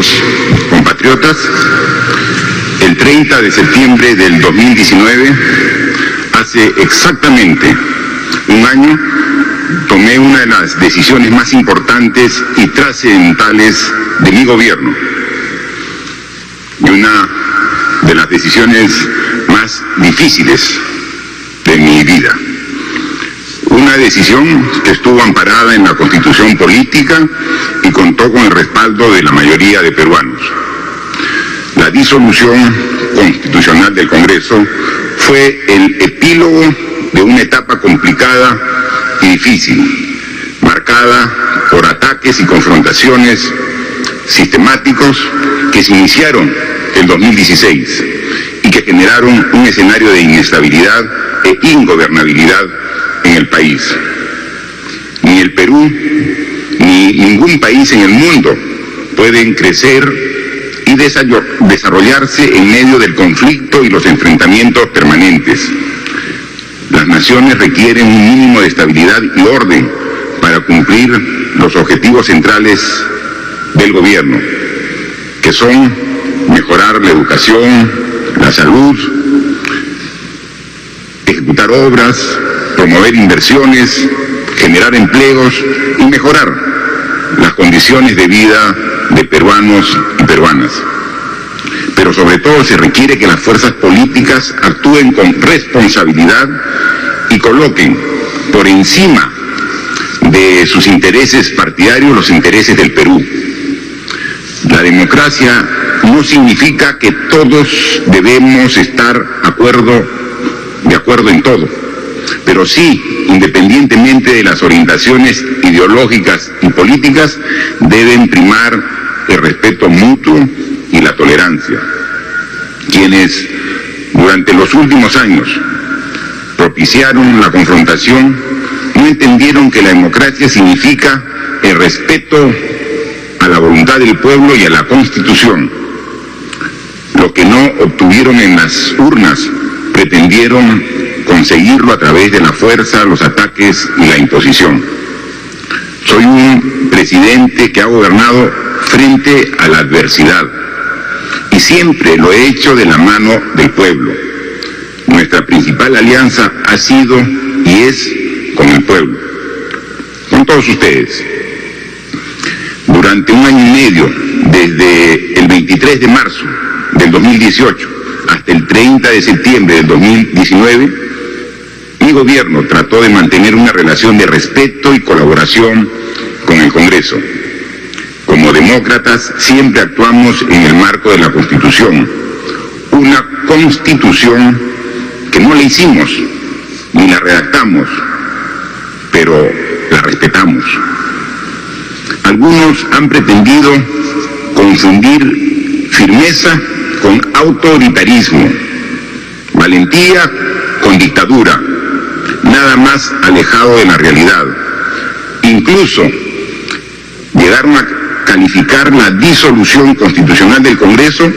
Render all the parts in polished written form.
queridos compatriotas, el 30 de septiembre del 2019, hace exactamente un año, tomé una de las decisiones más importantes y trascendentales de mi gobierno, y una de las decisiones más difíciles de mi vida. Una decisión que estuvo amparada en la Constitución política y contó con el respaldo de la mayoría de peruanos. La disolución constitucional del Congreso fue el epílogo de una etapa complicada y difícil, marcada por ataques y confrontaciones sistemáticos que se iniciaron en 2016 y que generaron un escenario de inestabilidad e ingobernabilidad en el país. Ni el Perú ni ningún país en el mundo pueden crecer y desarrollarse en medio del conflicto y los enfrentamientos permanentes. Las naciones requieren un mínimo de estabilidad y orden para cumplir los objetivos centrales del gobierno, que son mejorar la educación, la salud, ejecutar obras, promover inversiones, generar empleos y mejorar las condiciones de vida de peruanos y peruanas. Pero sobre todo se requiere que las fuerzas políticas actúen con responsabilidad y coloquen por encima de sus intereses partidarios los intereses del Perú. La democracia no significa que todos debemos estar de acuerdo en todo, pero sí, independientemente de las orientaciones ideológicas y políticas, deben primar el respeto mutuo y la tolerancia. Quienes durante los últimos años propiciaron la confrontación no entendieron que la democracia significa el respeto a la voluntad del pueblo y a la Constitución. Lo que no obtuvieron en las urnas, pretendieron conseguirlo a través de la fuerza, los ataques y la imposición. Soy un presidente que ha gobernado frente a la adversidad y siempre lo he hecho de la mano del pueblo. Nuestra principal alianza ha sido y es con el pueblo, con todos ustedes. Durante un año y medio, desde el 23 de marzo del 2018 hasta el 30 de septiembre del 2019, mi gobierno trató de mantener una relación de respeto y colaboración con el Congreso. Como demócratas siempre actuamos en el marco de la Constitución, una Constitución que no la hicimos ni la redactamos, pero la respetamos. Algunos han pretendido confundir firmeza con autoritarismo, valentía con dictadura, nada más alejado de la realidad. Incluso llegaron a calificar la disolución constitucional del Congreso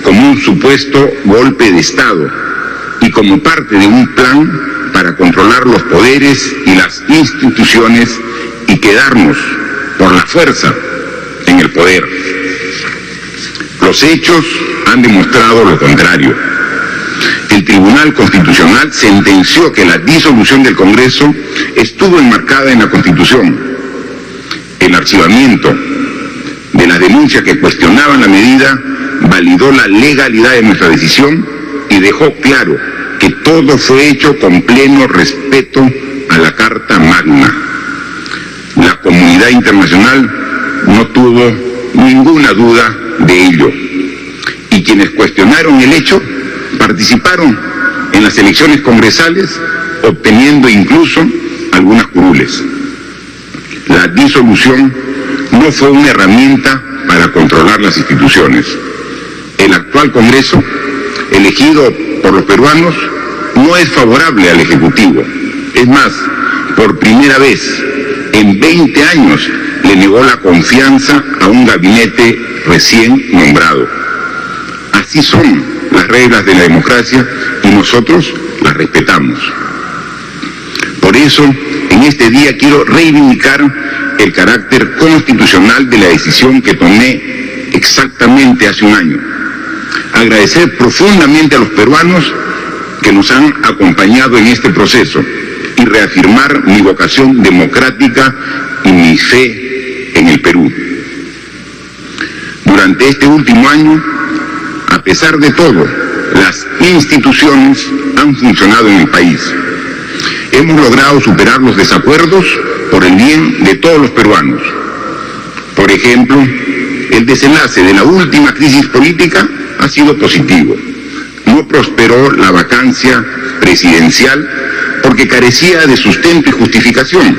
como un supuesto golpe de Estado y como parte de un plan para controlar los poderes y las instituciones y quedarnos por la fuerza en el poder. Los hechos han demostrado lo contrario. El Tribunal Constitucional sentenció que la disolución del Congreso estuvo enmarcada en la Constitución. El archivamiento de las denuncias que cuestionaban la medida validó la legalidad de nuestra decisión y dejó claro que todo fue hecho con pleno respeto a la Carta Magna. La comunidad internacional no tuvo ninguna duda de ello, y quienes cuestionaron el hecho participaron en las elecciones congresales, obteniendo incluso algunas curules. La disolución no fue una herramienta para controlar las instituciones. El actual Congreso, elegido por los peruanos, no es favorable al Ejecutivo. Es más, por primera vez en 20 años le negó la confianza a un gabinete recién nombrado. Así son las reglas de la democracia y nosotros las respetamos. Por eso, en este día quiero reivindicar el carácter constitucional de la decisión que tomé exactamente exactamente hace un año. Agradecer profundamente a los peruanos que nos han acompañado en este proceso y reafirmar mi vocación democrática y mi fe en el Perú. Durante este último año, a pesar de todo, las instituciones han funcionado en el país. Hemos logrado superar los desacuerdos por el bien de todos los peruanos. Por ejemplo, el desenlace de la última crisis política ha sido positivo. No prosperó la vacancia presidencial porque carecía de sustento y justificación.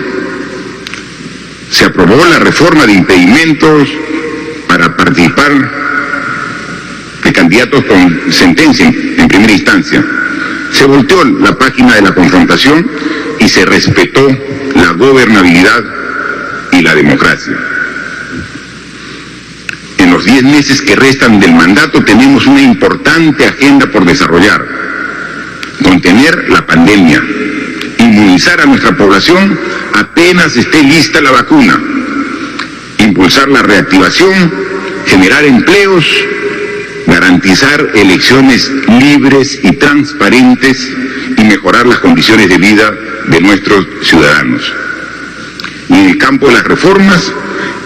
Se aprobó la reforma de impedimentos para participar de candidatos con sentencia en primera instancia. Se volteó la página de la confrontación y se respetó la gobernabilidad y la democracia. En los 10 meses que restan del mandato tenemos una importante agenda por desarrollar. Contener la pandemia, inmunizar a nuestra población apenas esté lista la vacuna, impulsar la reactivación, generar empleos, garantizar elecciones libres y transparentes y mejorar las condiciones de vida de nuestros ciudadanos. Y en el campo de las reformas,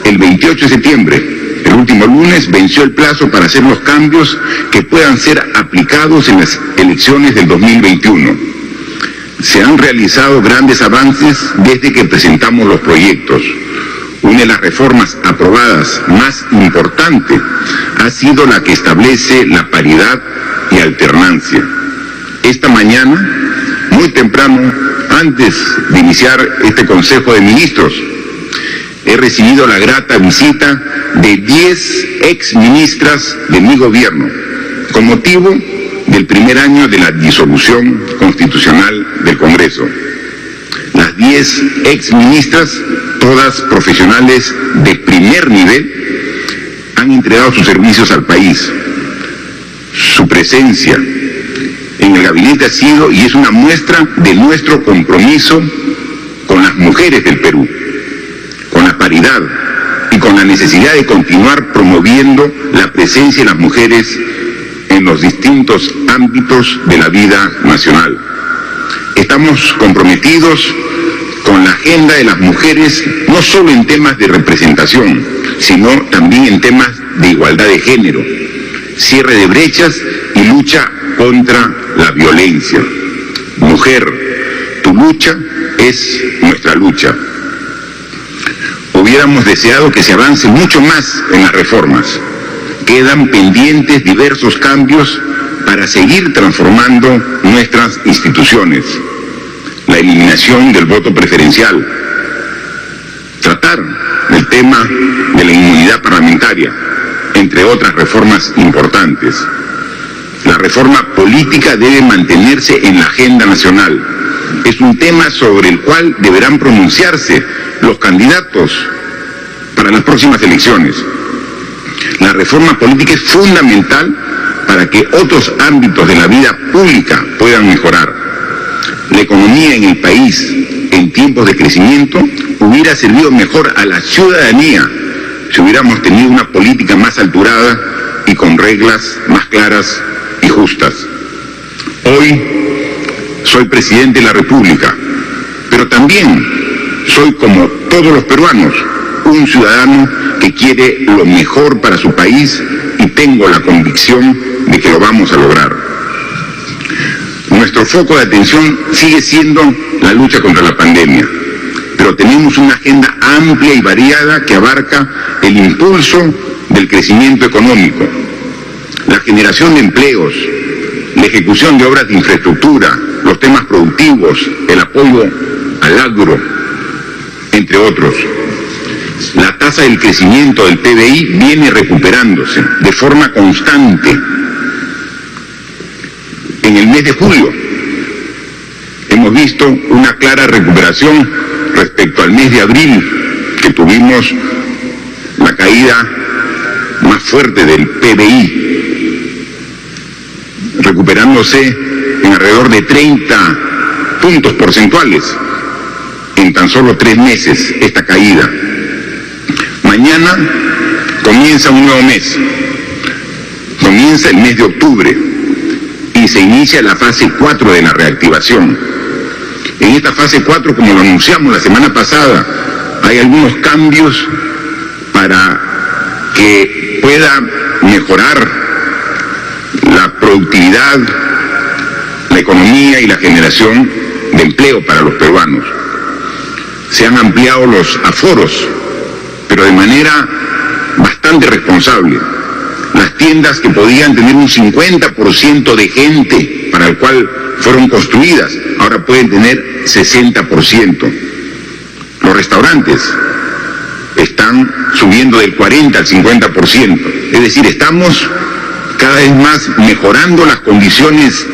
el 28 de septiembre, el último lunes, venció el plazo para hacer los cambios que puedan ser aplicados en las elecciones del 2021. Se han realizado grandes avances desde que presentamos los proyectos. Una de las reformas aprobadas más importante ha sido la que establece la paridad y alternancia. Esta mañana, muy temprano, antes de iniciar este Consejo de Ministros, he recibido la grata visita de 10 exministras de mi gobierno, con motivo del primer año de la disolución constitucional del Congreso. Las 10 exministras, todas profesionales de primer nivel, han entregado sus servicios al país. Su presencia en el gabinete ha sido y es una muestra de nuestro compromiso con las mujeres del Perú, con la paridad y con la necesidad de continuar promoviendo la presencia de las mujeres en los distintos ámbitos de la vida nacional. Estamos comprometidos con la agenda de las mujeres, no solo en temas de representación, sino también en temas de igualdad de género, cierre de brechas y lucha contra la violencia. Mujer, tu lucha es nuestra lucha. Hubiéramos deseado que se avance mucho más en las reformas. Quedan pendientes diversos cambios para seguir transformando nuestras instituciones. La eliminación del voto preferencial, tratar el tema de la inmunidad parlamentaria, entre otras reformas importantes. La reforma política debe mantenerse en la agenda nacional. Es un tema sobre el cual deberán pronunciarse los candidatos para las próximas elecciones. La reforma política es fundamental para que otros ámbitos de la vida pública puedan mejorar. La economía en el país, en tiempos de crecimiento, hubiera servido mejor a la ciudadanía si hubiéramos tenido una política más alturada y con reglas más claras y justas. Hoy soy presidente de la República, pero también soy, como todos los peruanos, un ciudadano que quiere lo mejor para su país y tengo la convicción de que lo vamos a lograr. Nuestro foco de atención sigue siendo la lucha contra la pandemia, pero tenemos una agenda amplia y variada que abarca el impulso del crecimiento económico, la generación de empleos, la ejecución de obras de infraestructura, los temas productivos, el apoyo al agro, entre otros. La tasa del crecimiento del PBI viene recuperándose de forma constante. En el mes de julio hemos visto una clara recuperación respecto al mes de abril, que tuvimos la caída más fuerte del PBI, recuperándose en alrededor de 30 puntos porcentuales en tan solo 3 meses esta caída. Mañana comienza un nuevo mes, comienza el mes de octubre y se inicia la fase 4 de la reactivación. En esta fase 4, como lo anunciamos la semana pasada, hay algunos cambios para que pueda mejorar la productividad, la economía y la generación de empleo para los peruanos. Se han ampliado los aforos, pero de manera bastante responsable. Las tiendas que podían tener un 50% de gente para el cual fueron construidas, ahora pueden tener 60%. Los restaurantes están subiendo del 40 al 50%. Es decir, estamos cada vez más mejorando las condiciones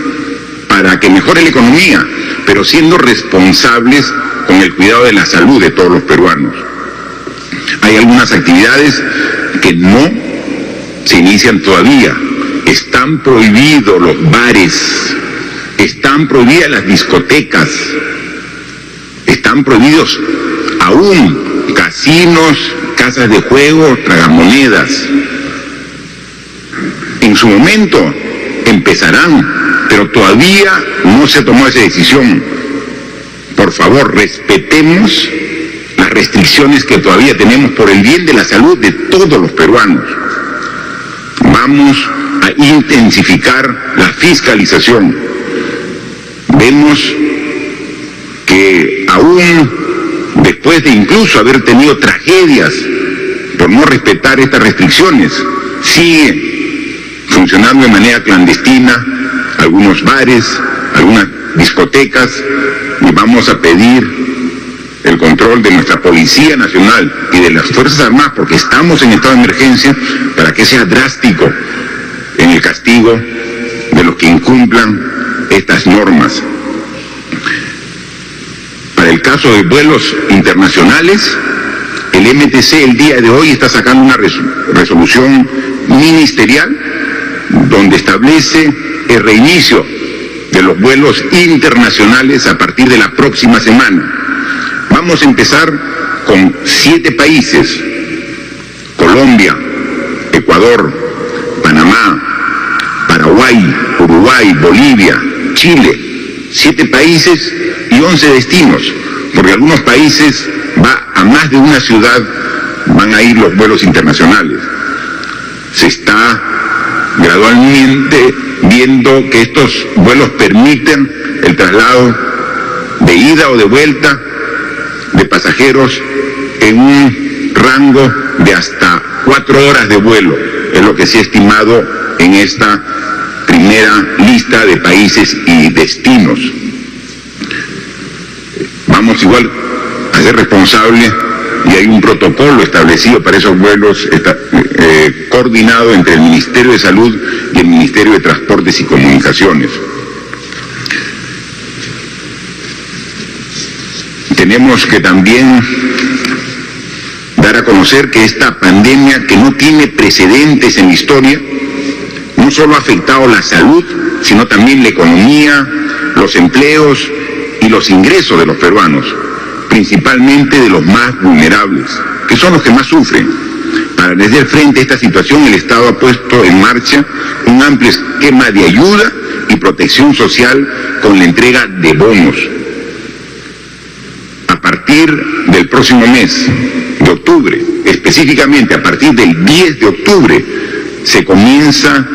para que mejore la economía, pero siendo responsables con el cuidado de la salud de todos los peruanos. Hay algunas actividades que no se inician todavía. Están prohibidos los bares, están prohibidas las discotecas, están prohibidos aún casinos, casas de juego, tragamonedas. En su momento empezarán, pero todavía no se tomó esa decisión. Por favor, respetemos las restricciones que todavía tenemos por el bien de la salud de todos los peruanos. Vamos a intensificar la fiscalización. Vemos que aún después de incluso haber tenido tragedias por no respetar estas restricciones, sigue funcionando de manera clandestina algunos bares, algunas discotecas, y vamos a pedir el control de nuestra Policía Nacional y de las Fuerzas Armadas, porque estamos en estado de emergencia, para que sea drástico en el castigo de los que incumplan estas normas. Para el caso de vuelos internacionales, el MTC el día de hoy está sacando una resolución ministerial donde establece el reinicio de los vuelos internacionales a partir de la próxima semana. Vamos a empezar con 7 países: Colombia, Ecuador, Panamá, Paraguay, Uruguay, Bolivia, Chile. 7 países y 11 destinos, porque algunos países va a más de una ciudad, van a ir los vuelos internacionales. Se está gradualmente viendo que estos vuelos permiten el traslado de ida o de vuelta de pasajeros en un rango de hasta 4 horas de vuelo, es lo que se ha estimado en esta primera lista de países y destinos. Vamos igual a ser responsables y hay un protocolo establecido para esos vuelos coordinado entre el Ministerio de Salud y el Ministerio de Transportes y Comunicaciones. Tenemos que también dar a conocer que esta pandemia, que no tiene precedentes en la historia, no solo ha afectado la salud, sino también la economía, los empleos y los ingresos de los peruanos, principalmente de los más vulnerables, que son los que más sufren. Para hacer frente a esta situación, el Estado ha puesto en marcha un amplio esquema de ayuda y protección social con la entrega de bonos. A partir del próximo mes de octubre, específicamente a partir del 10 de octubre, se comienza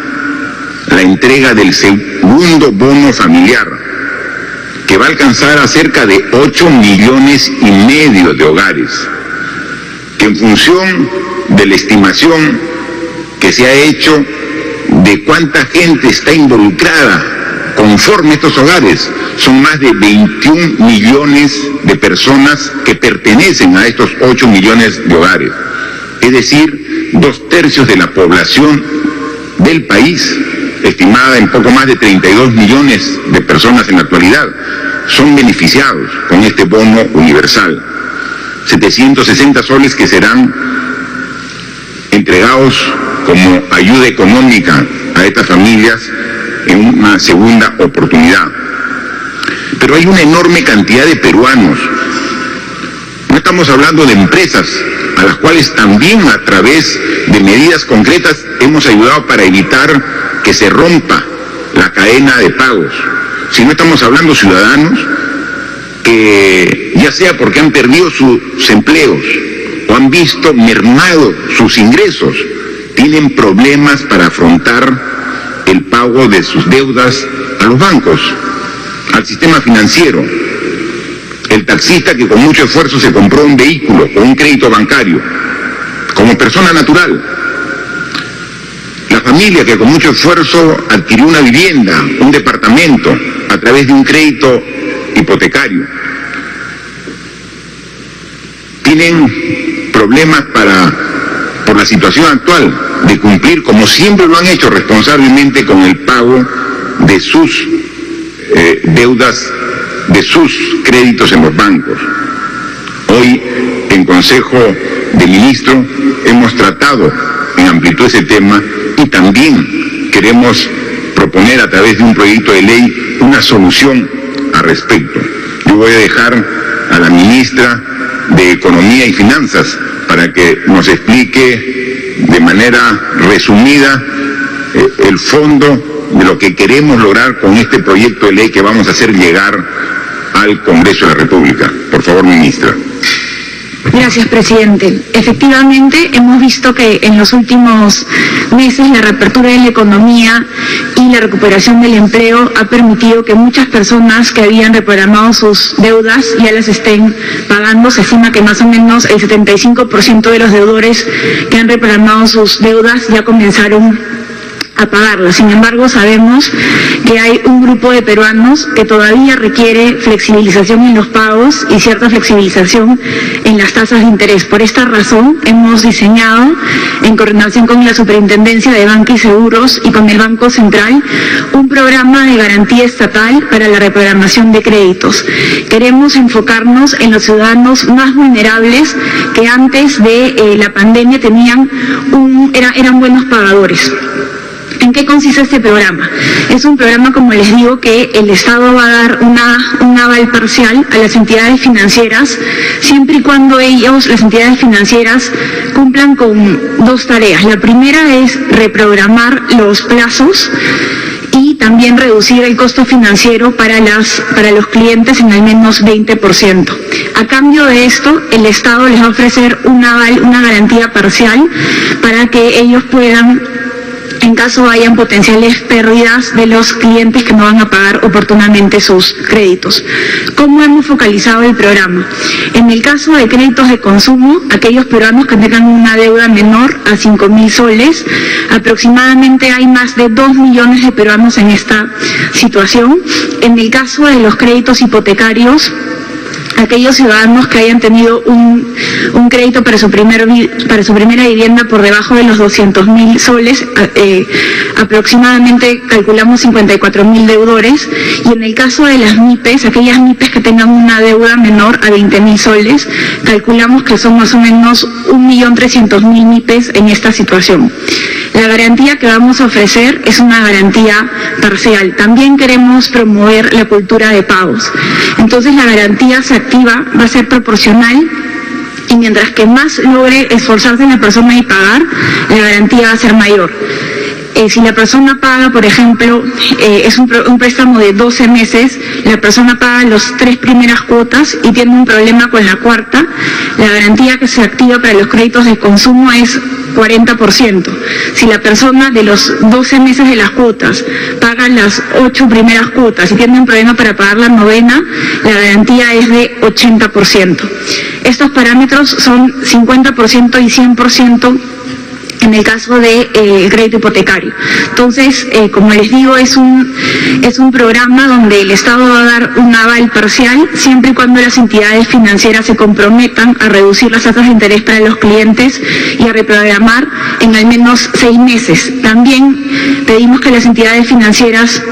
la entrega del segundo bono familiar, que va a alcanzar a cerca de 8,5 millones de hogares, que en función de la estimación que se ha hecho de cuánta gente está involucrada conforme a estos hogares, son más de 21 millones de personas que pertenecen a estos 8 millones de hogares, es decir, 2/3 de la población del país, estimada en poco más de 32 millones de personas en la actualidad, son beneficiados con este bono universal. 760 soles que serán entregados como ayuda económica a estas familias en una segunda oportunidad. Pero hay una enorme cantidad de peruanos. No estamos hablando de empresas, a las cuales también a través de medidas concretas hemos ayudado para evitar que se rompa la cadena de pagos. Si no estamos hablando ciudadanos que, ya sea porque han perdido sus empleos o han visto mermados sus ingresos, tienen problemas para afrontar el pago de sus deudas a los bancos, al sistema financiero. El taxista que con mucho esfuerzo se compró un vehículo o un crédito bancario, como persona natural. La familia que con mucho esfuerzo adquirió una vivienda, un departamento, a través de un crédito hipotecario. Tienen problemas por la situación actual de cumplir, como siempre lo han hecho, responsablemente con el pago de sus deudas, de sus créditos en los bancos. Hoy, en Consejo de Ministros, hemos tratado en amplitud ese tema y también queremos proponer a través de un proyecto de ley una solución al respecto. Yo voy a dejar a la ministra de Economía y Finanzas para que nos explique de manera resumida el fondo de lo que queremos lograr con este proyecto de ley que vamos a hacer llegar al Congreso de la República. Por favor, ministra. Gracias, presidente. Efectivamente, hemos visto que en los últimos meses la reapertura de la economía y la recuperación del empleo ha permitido que muchas personas que habían reprogramado sus deudas ya las estén pagando. Se estima que más o menos el 75% de los deudores que han reprogramado sus deudas ya comenzaron a pagarlas. Sin embargo, sabemos que hay un grupo de peruanos que todavía requiere flexibilización en los pagos y cierta flexibilización en las tasas de interés. Por esta razón, hemos diseñado, en coordinación con la Superintendencia de Banca y Seguros y con el Banco Central, un programa de garantía estatal para la reprogramación de créditos. Queremos enfocarnos en los ciudadanos más vulnerables que antes de la pandemia eran buenos pagadores. ¿En qué consiste este programa? Es un programa, como les digo, que el Estado va a dar un aval parcial a las entidades financieras, siempre y cuando las entidades financieras, cumplan con dos tareas. La primera es reprogramar los plazos y también reducir el costo financiero para los clientes en al menos 20%. A cambio de esto, el Estado les va a ofrecer un aval, una garantía parcial, para que ellos puedan, en caso hayan potenciales pérdidas de los clientes que no van a pagar oportunamente sus créditos. ¿Cómo hemos focalizado el programa? En el caso de créditos de consumo, aquellos peruanos que tengan una deuda menor a 5.000 soles, aproximadamente hay más de 2 millones de peruanos en esta situación. En el caso de los créditos hipotecarios, aquellos ciudadanos que hayan tenido un crédito para su primera vivienda por debajo de los 200.000 soles, aproximadamente calculamos 54.000 deudores, y en el caso de las MIPES, aquellas MIPES que tengan una deuda menor a 20.000 soles, calculamos que son más o menos 1.300.000 MIPES en esta situación. La garantía que vamos a ofrecer es una garantía parcial. También queremos promover la cultura de pagos. Entonces la garantía se activa, va a ser proporcional, y mientras que más logre esforzarse la persona y pagar, la garantía va a ser mayor. Si la persona paga, por ejemplo, es un préstamo de 12 meses, la persona paga las 3 primeras cuotas y tiene un problema con la cuarta, la garantía que se activa para los créditos de consumo es 40%. Si la persona de los 12 meses de las cuotas paga las 8 primeras cuotas y tiene un problema para pagar la novena, la garantía es de 80%. Estos parámetros son 50% y 100% en el caso de crédito hipotecario. Entonces, como les digo, es un programa donde el Estado va a dar un aval parcial siempre y cuando las entidades financieras se comprometan a reducir las tasas de interés para los clientes y a reprogramar en al menos 6 meses. También pedimos que las entidades financieras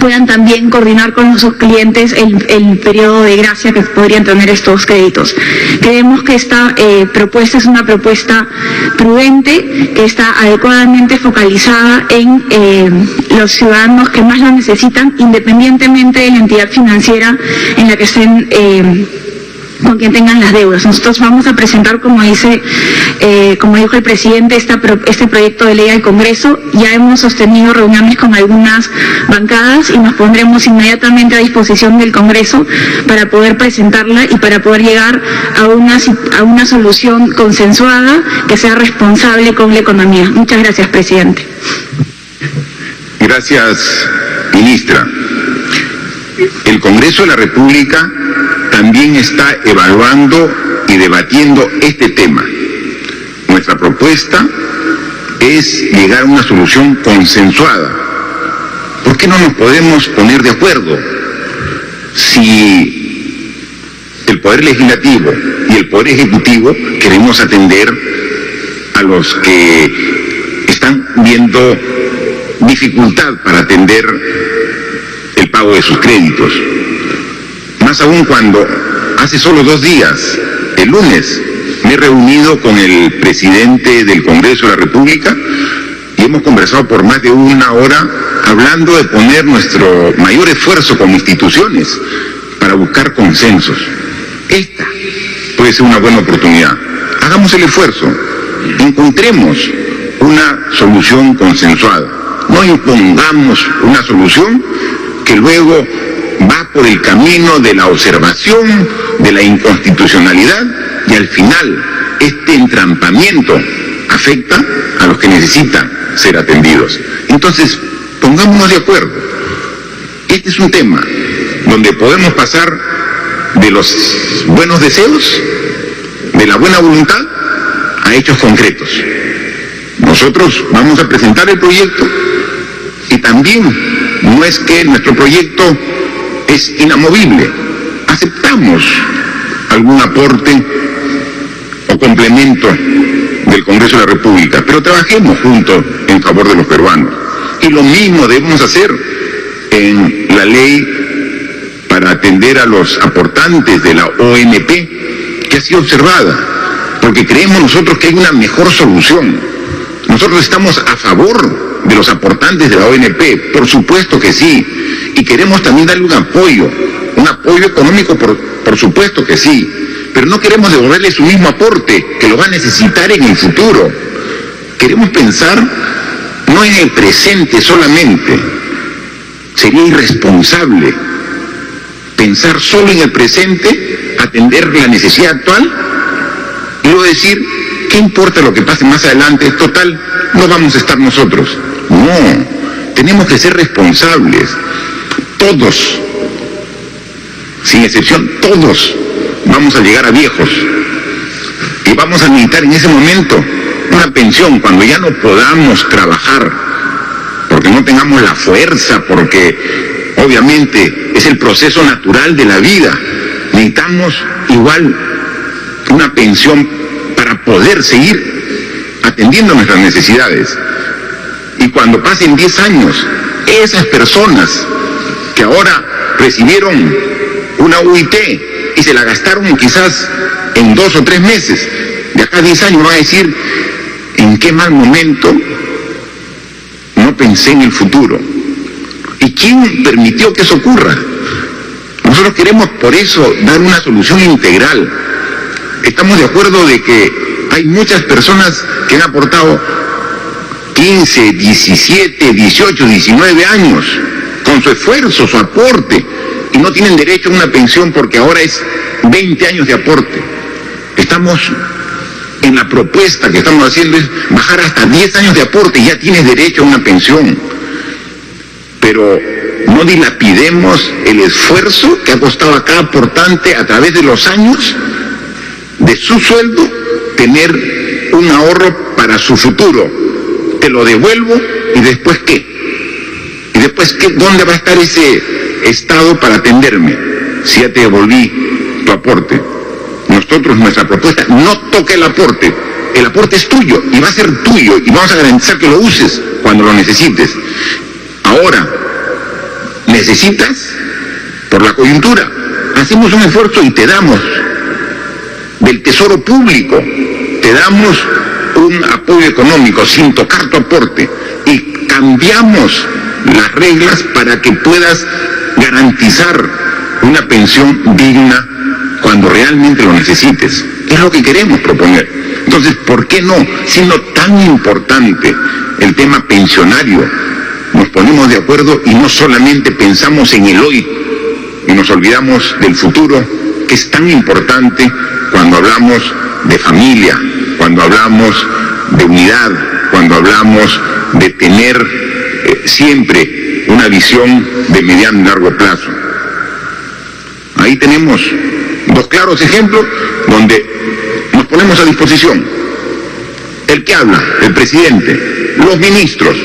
puedan también coordinar con sus clientes el periodo de gracia que podrían tener estos créditos. Creemos que esta propuesta es una propuesta prudente, que está adecuadamente focalizada en los ciudadanos que más lo necesitan, independientemente de la entidad financiera en la que estén con quien tengan las deudas. Nosotros vamos a presentar, como dijo el presidente, este proyecto de ley al Congreso. Ya hemos sostenido reuniones con algunas bancadas y nos pondremos inmediatamente a disposición del Congreso para poder presentarla y para poder llegar a una solución consensuada que sea responsable con la economía. Muchas gracias, presidente. Gracias, ministra. El Congreso de la República también está evaluando y debatiendo este tema. Nuestra propuesta es llegar a una solución consensuada. ¿Por qué no nos podemos poner de acuerdo? Si el Poder Legislativo y el Poder Ejecutivo queremos atender a los que están viendo dificultad para atender el pago de sus créditos. Más aún cuando hace solo 2 días, el lunes, me he reunido con el presidente del Congreso de la República y hemos conversado por más de 1 hora hablando de poner nuestro mayor esfuerzo como instituciones para buscar consensos. Esta puede ser una buena oportunidad. Hagamos el esfuerzo, encontremos una solución consensuada. No impongamos una solución que luego va por el camino de la observación, de la inconstitucionalidad, y al final este entrampamiento afecta a los que necesitan ser atendidos. Entonces, pongámonos de acuerdo. Este es un tema donde podemos pasar de los buenos deseos, de la buena voluntad, a hechos concretos. Nosotros vamos a presentar el proyecto y también no es que nuestro proyecto es inamovible. Aceptamos algún aporte o complemento del Congreso de la República, pero trabajemos juntos en favor de los peruanos. Y lo mismo debemos hacer en la ley para atender a los aportantes de la OMP, que ha sido observada, porque creemos nosotros que hay una mejor solución. Nosotros estamos a favor de los aportantes de la ONP, por supuesto que sí, y queremos también darle un apoyo económico, por supuesto que sí, pero no queremos devolverle su mismo aporte, que lo va a necesitar en el futuro. Queremos pensar no en el presente solamente. Sería irresponsable pensar solo en el presente, atender la necesidad actual y luego decir, ¿qué importa lo que pase más adelante? Total, no vamos a estar nosotros. No, tenemos que ser responsables. Todos, sin excepción, todos vamos a llegar a viejos y vamos a necesitar en ese momento una pensión cuando ya no podamos trabajar, porque no tengamos la fuerza, porque obviamente es el proceso natural de la vida. Necesitamos igual una pensión para poder seguir atendiendo nuestras necesidades. Y cuando pasen 10 años, esas personas que ahora recibieron una UIT y se la gastaron quizás en 2 o 3 meses, de acá a 10 años van a decir, ¿en qué mal momento no pensé en el futuro? ¿Y quién permitió que eso ocurra? Nosotros queremos por eso dar una solución integral. Estamos de acuerdo de que hay muchas personas que han aportado 15, 17, 18, 19 años con su esfuerzo, su aporte, y no tienen derecho a una pensión porque ahora es 20 años de aporte. Estamos en la propuesta que estamos haciendo es bajar hasta 10 años de aporte y ya tienes derecho a una pensión. Pero no dilapidemos el esfuerzo que ha costado a cada aportante a través de los años de su sueldo tener un ahorro para su futuro. Te lo devuelvo y después ¿qué? ¿Y después qué? ¿Dónde va a estar ese Estado para atenderme si ya te devolví tu aporte? Nosotros, nuestra propuesta, no toca el aporte es tuyo y va a ser tuyo y vamos a garantizar que lo uses cuando lo necesites. Ahora, necesitas por la coyuntura, hacemos un esfuerzo y te damos del tesoro público, te damos un apoyo económico sin tocar tu aporte y cambiamos las reglas para que puedas garantizar una pensión digna cuando realmente lo necesites. Es lo que queremos proponer. Entonces, ¿por qué no? Siendo tan importante el tema pensionario, nos ponemos de acuerdo y no solamente pensamos en el hoy y nos olvidamos del futuro, que es tan importante cuando hablamos de familia, cuando hablamos de unidad, cuando hablamos de tener siempre una visión de mediano y largo plazo. Ahí tenemos dos claros ejemplos donde nos ponemos a disposición. El que habla, el presidente, los ministros,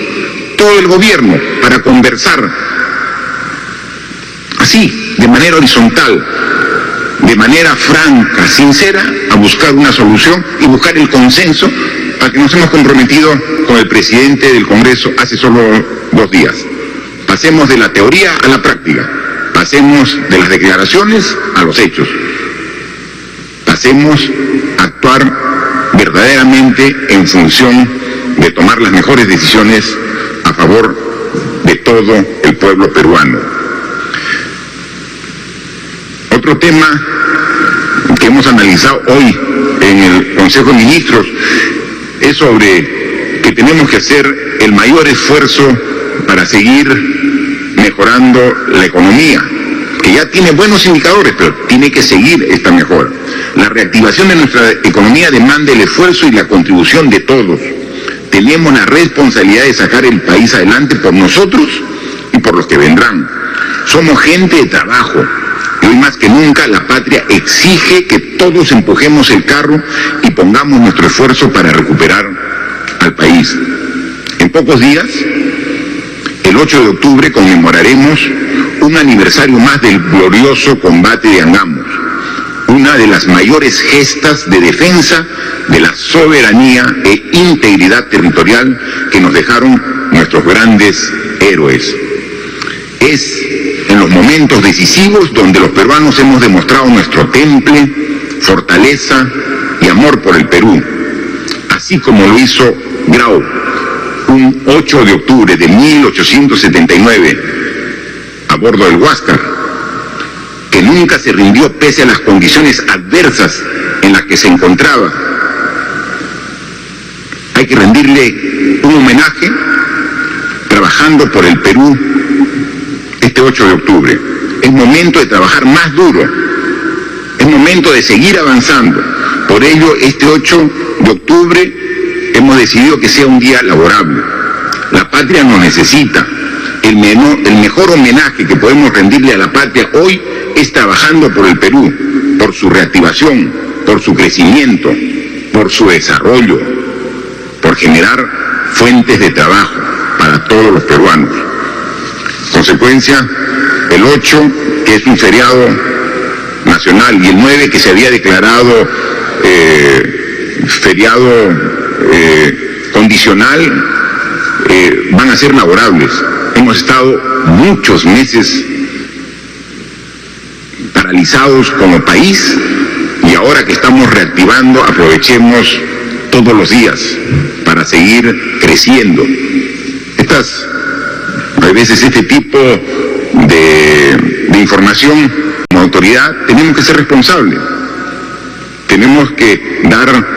todo el gobierno, para conversar así, de manera horizontal, de manera franca, sincera, a buscar una solución y buscar el consenso al que nos hemos comprometido con el presidente del Congreso hace solo 2 días. Pasemos de la teoría a la práctica, pasemos de las declaraciones a los hechos, pasemos a actuar verdaderamente en función de tomar las mejores decisiones a favor de todo el pueblo peruano. Otro tema que hemos analizado hoy en el Consejo de Ministros es sobre que tenemos que hacer el mayor esfuerzo para seguir mejorando la economía, que ya tiene buenos indicadores, pero tiene que seguir esta mejora. La reactivación de nuestra economía demanda el esfuerzo y la contribución de todos. Tenemos la responsabilidad de sacar el país adelante por nosotros y por los que vendrán. Somos gente de trabajo. Y hoy más que nunca la patria exige que todos empujemos el carro y pongamos nuestro esfuerzo para recuperar al país. En pocos días, el 8 de octubre, conmemoraremos un aniversario más del glorioso combate de Angamos, una de las mayores gestas de defensa de la soberanía e integridad territorial que nos dejaron nuestros grandes héroes. Es en los momentos decisivos donde los peruanos hemos demostrado nuestro temple, fortaleza y amor por el Perú, así como lo hizo Grau un 8 de octubre de 1879 a bordo del Huáscar, que nunca se rindió pese a las condiciones adversas en las que se encontraba. Hay que rendirle un homenaje trabajando por el Perú este 8 de octubre. Es momento de trabajar más duro, es momento de seguir avanzando. Por ello, este 8 de octubre hemos decidido que sea un día laborable. La patria nos necesita. El mejor homenaje que podemos rendirle a la patria hoy es trabajando por el Perú, por su reactivación, por su crecimiento, por su desarrollo, por generar fuentes de trabajo para todos los peruanos. Consecuencia, el 8, que es un feriado nacional, y el 9, que se había declarado feriado condicional, van a ser laborables. Hemos estado muchos meses paralizados como país y ahora que estamos reactivando, aprovechemos todos los días para seguir creciendo. A veces este tipo de información, como autoridad, tenemos que ser responsables. Tenemos que dar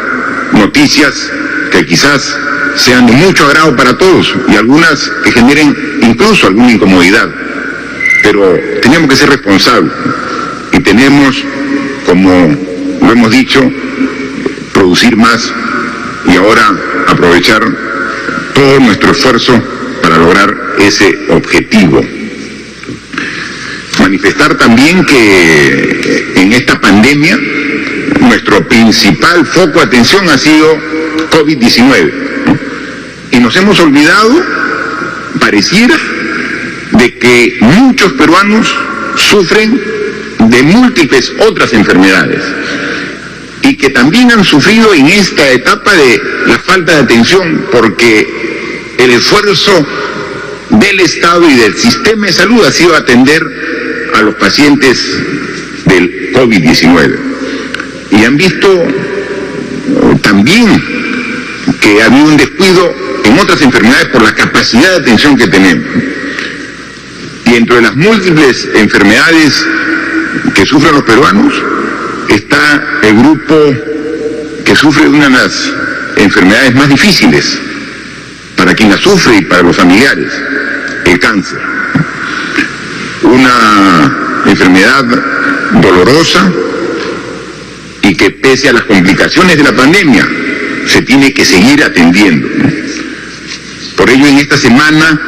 noticias que quizás sean de mucho agrado para todos y algunas que generen incluso alguna incomodidad. Pero tenemos que ser responsables y tenemos, como lo hemos dicho, producir más y ahora aprovechar todo nuestro esfuerzo para lograr ese objetivo. Manifestar también que en esta pandemia nuestro principal foco de atención ha sido COVID-19, ¿no? Y nos hemos olvidado, pareciera, de que muchos peruanos sufren de múltiples otras enfermedades y que también han sufrido en esta etapa de la falta de atención, porque el esfuerzo del Estado y del sistema de salud ha sido atender a los pacientes del COVID-19. Y han visto también que ha habido un descuido en otras enfermedades por la capacidad de atención que tenemos. Y entre las múltiples enfermedades que sufren los peruanos, está el grupo que sufre de una de las enfermedades más difíciles para quien la sufre y para los familiares, el cáncer. Una enfermedad dolorosa y que pese a las complicaciones de la pandemia se tiene que seguir atendiendo. Por ello, en esta semana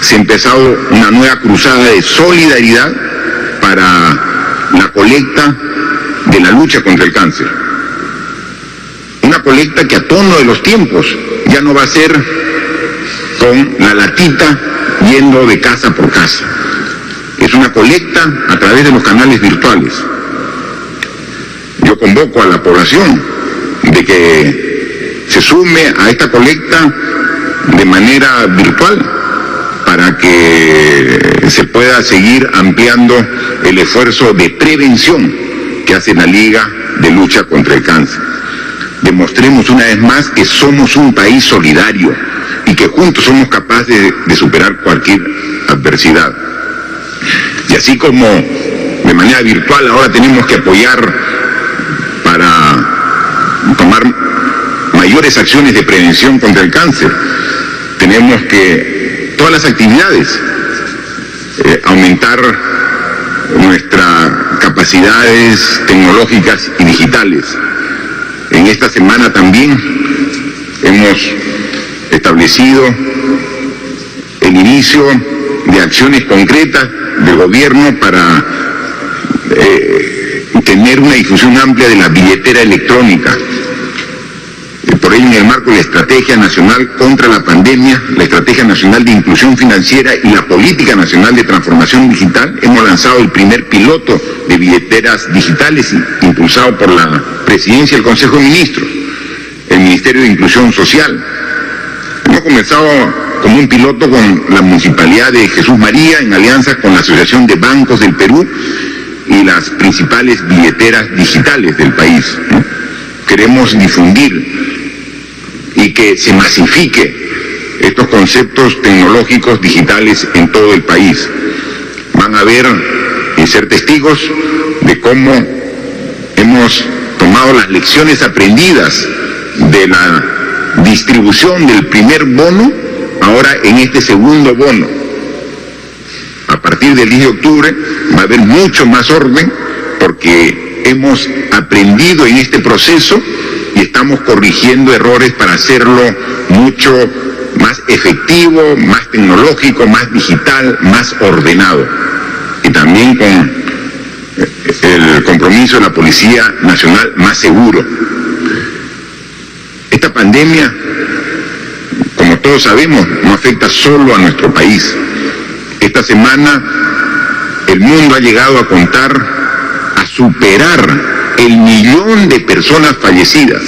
se ha empezado una nueva cruzada de solidaridad para la colecta de la lucha contra el cáncer. Una colecta que a tono de los tiempos ya no va a ser con la latita yendo de casa por casa. Es una colecta a través de los canales virtuales. Yo convoco a la población de que se sume a esta colecta de manera virtual para que se pueda seguir ampliando el esfuerzo de prevención que hace la Liga de Lucha contra el Cáncer. Demostremos una vez más que somos un país solidario y que juntos somos capaces de superar cualquier adversidad. Y así como de manera virtual ahora tenemos que apoyar para tomar mayores acciones de prevención contra el cáncer, tenemos que todas las actividades aumentar nuestras capacidades tecnológicas y digitales. En esta semana también hemos establecido el inicio de acciones concretas del gobierno para tener una difusión amplia de la billetera electrónica. Por ello, en el marco de la Estrategia Nacional contra la Pandemia, la Estrategia Nacional de Inclusión Financiera y la Política Nacional de Transformación Digital, hemos lanzado el primer piloto de billeteras digitales impulsado por la Presidencia del Consejo de Ministros, el Ministerio de Inclusión Social. Hemos comenzado como un piloto con la Municipalidad de Jesús María en alianza con la Asociación de Bancos del Perú y las principales billeteras digitales del país. Queremos difundir y que se masifique estos conceptos tecnológicos digitales en todo el país. Van a ver y ser testigos de cómo hemos tomado las lecciones aprendidas de la distribución del primer bono, ahora en este segundo bono. A partir del 10 de octubre va a haber mucho más orden porque hemos aprendido en este proceso y estamos corrigiendo errores para hacerlo mucho más efectivo, más tecnológico, más digital, más ordenado. Y también con el compromiso de la Policía Nacional más seguro. Esta pandemia, como todos sabemos, no afecta solo a nuestro país. Esta semana el mundo ha llegado a contar, a superar el 1 millón de personas fallecidas.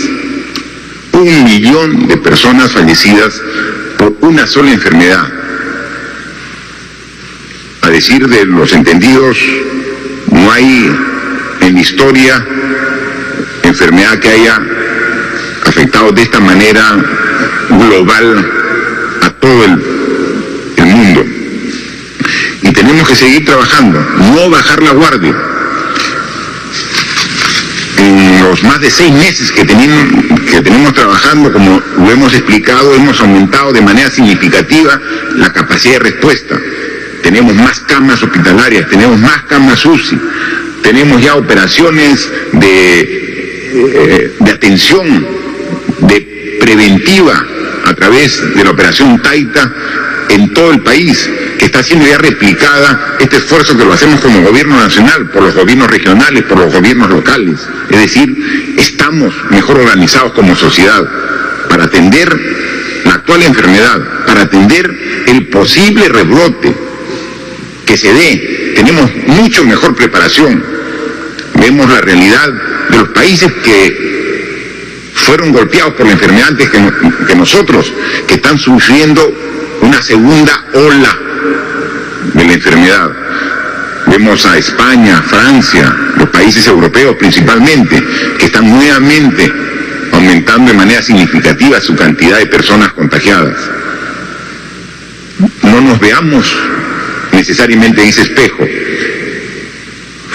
1 millón de personas fallecidas por una sola enfermedad. A decir de los entendidos, no hay en la historia enfermedad que haya afectado de esta manera global a todo el mundo. Y tenemos que seguir trabajando, no bajar la guardia. En los más de 6 meses que tenemos trabajando, como lo hemos explicado, hemos aumentado de manera significativa la capacidad de respuesta. Tenemos más camas hospitalarias, tenemos más camas UCI, tenemos ya operaciones de atención, de preventiva a través de la operación Taita en todo el país, que está siendo ya replicada este esfuerzo que lo hacemos como gobierno nacional, por los gobiernos regionales, por los gobiernos locales. Es decir, estamos mejor organizados como sociedad para atender la actual enfermedad, para atender el posible rebrote que se dé. Tenemos mucho mejor preparación. Vemos la realidad de los países que fueron golpeados por la enfermedad antes que nosotros, que están sufriendo una segunda ola de la enfermedad. Vemos a España, Francia, los países europeos principalmente, que están nuevamente aumentando de manera significativa su cantidad de personas contagiadas. No nos veamos necesariamente en ese espejo.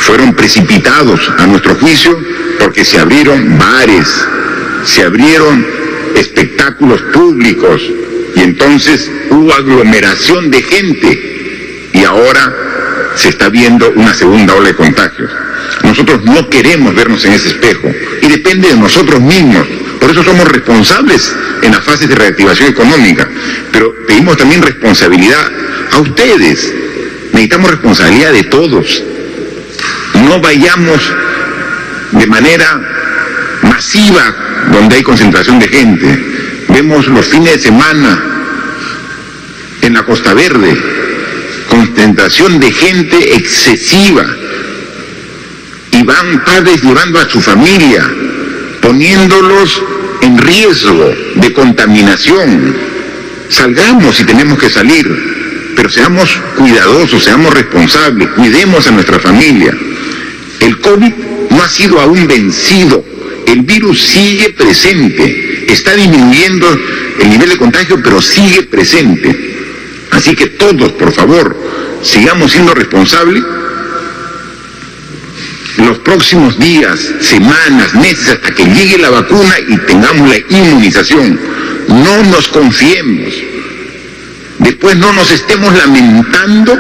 fueron precipitados a nuestro juicio porque se abrieron bares, se abrieron espectáculos públicos y entonces hubo aglomeración de gente y ahora se está viendo una segunda ola de contagios. Nosotros no queremos vernos en ese espejo y depende de nosotros mismos. Por eso somos responsables en las fases de reactivación económica, pero pedimos también responsabilidad a ustedes. Necesitamos responsabilidad de todos. No vayamos de manera masiva donde hay concentración de gente. Vemos los fines de semana en la Costa Verde, concentración de gente excesiva, y van padres llevando a su familia, poniéndolos en riesgo de contaminación. Salgamos si tenemos que salir, pero seamos cuidadosos, seamos responsables, cuidemos a nuestra familia. El COVID no ha sido aún vencido, el virus sigue presente, está disminuyendo el nivel de contagio, pero sigue presente. Así que todos, por favor, sigamos siendo responsables. Los próximos días, semanas, meses, hasta que llegue la vacuna y tengamos la inmunización, no nos confiemos. Después no nos estemos lamentando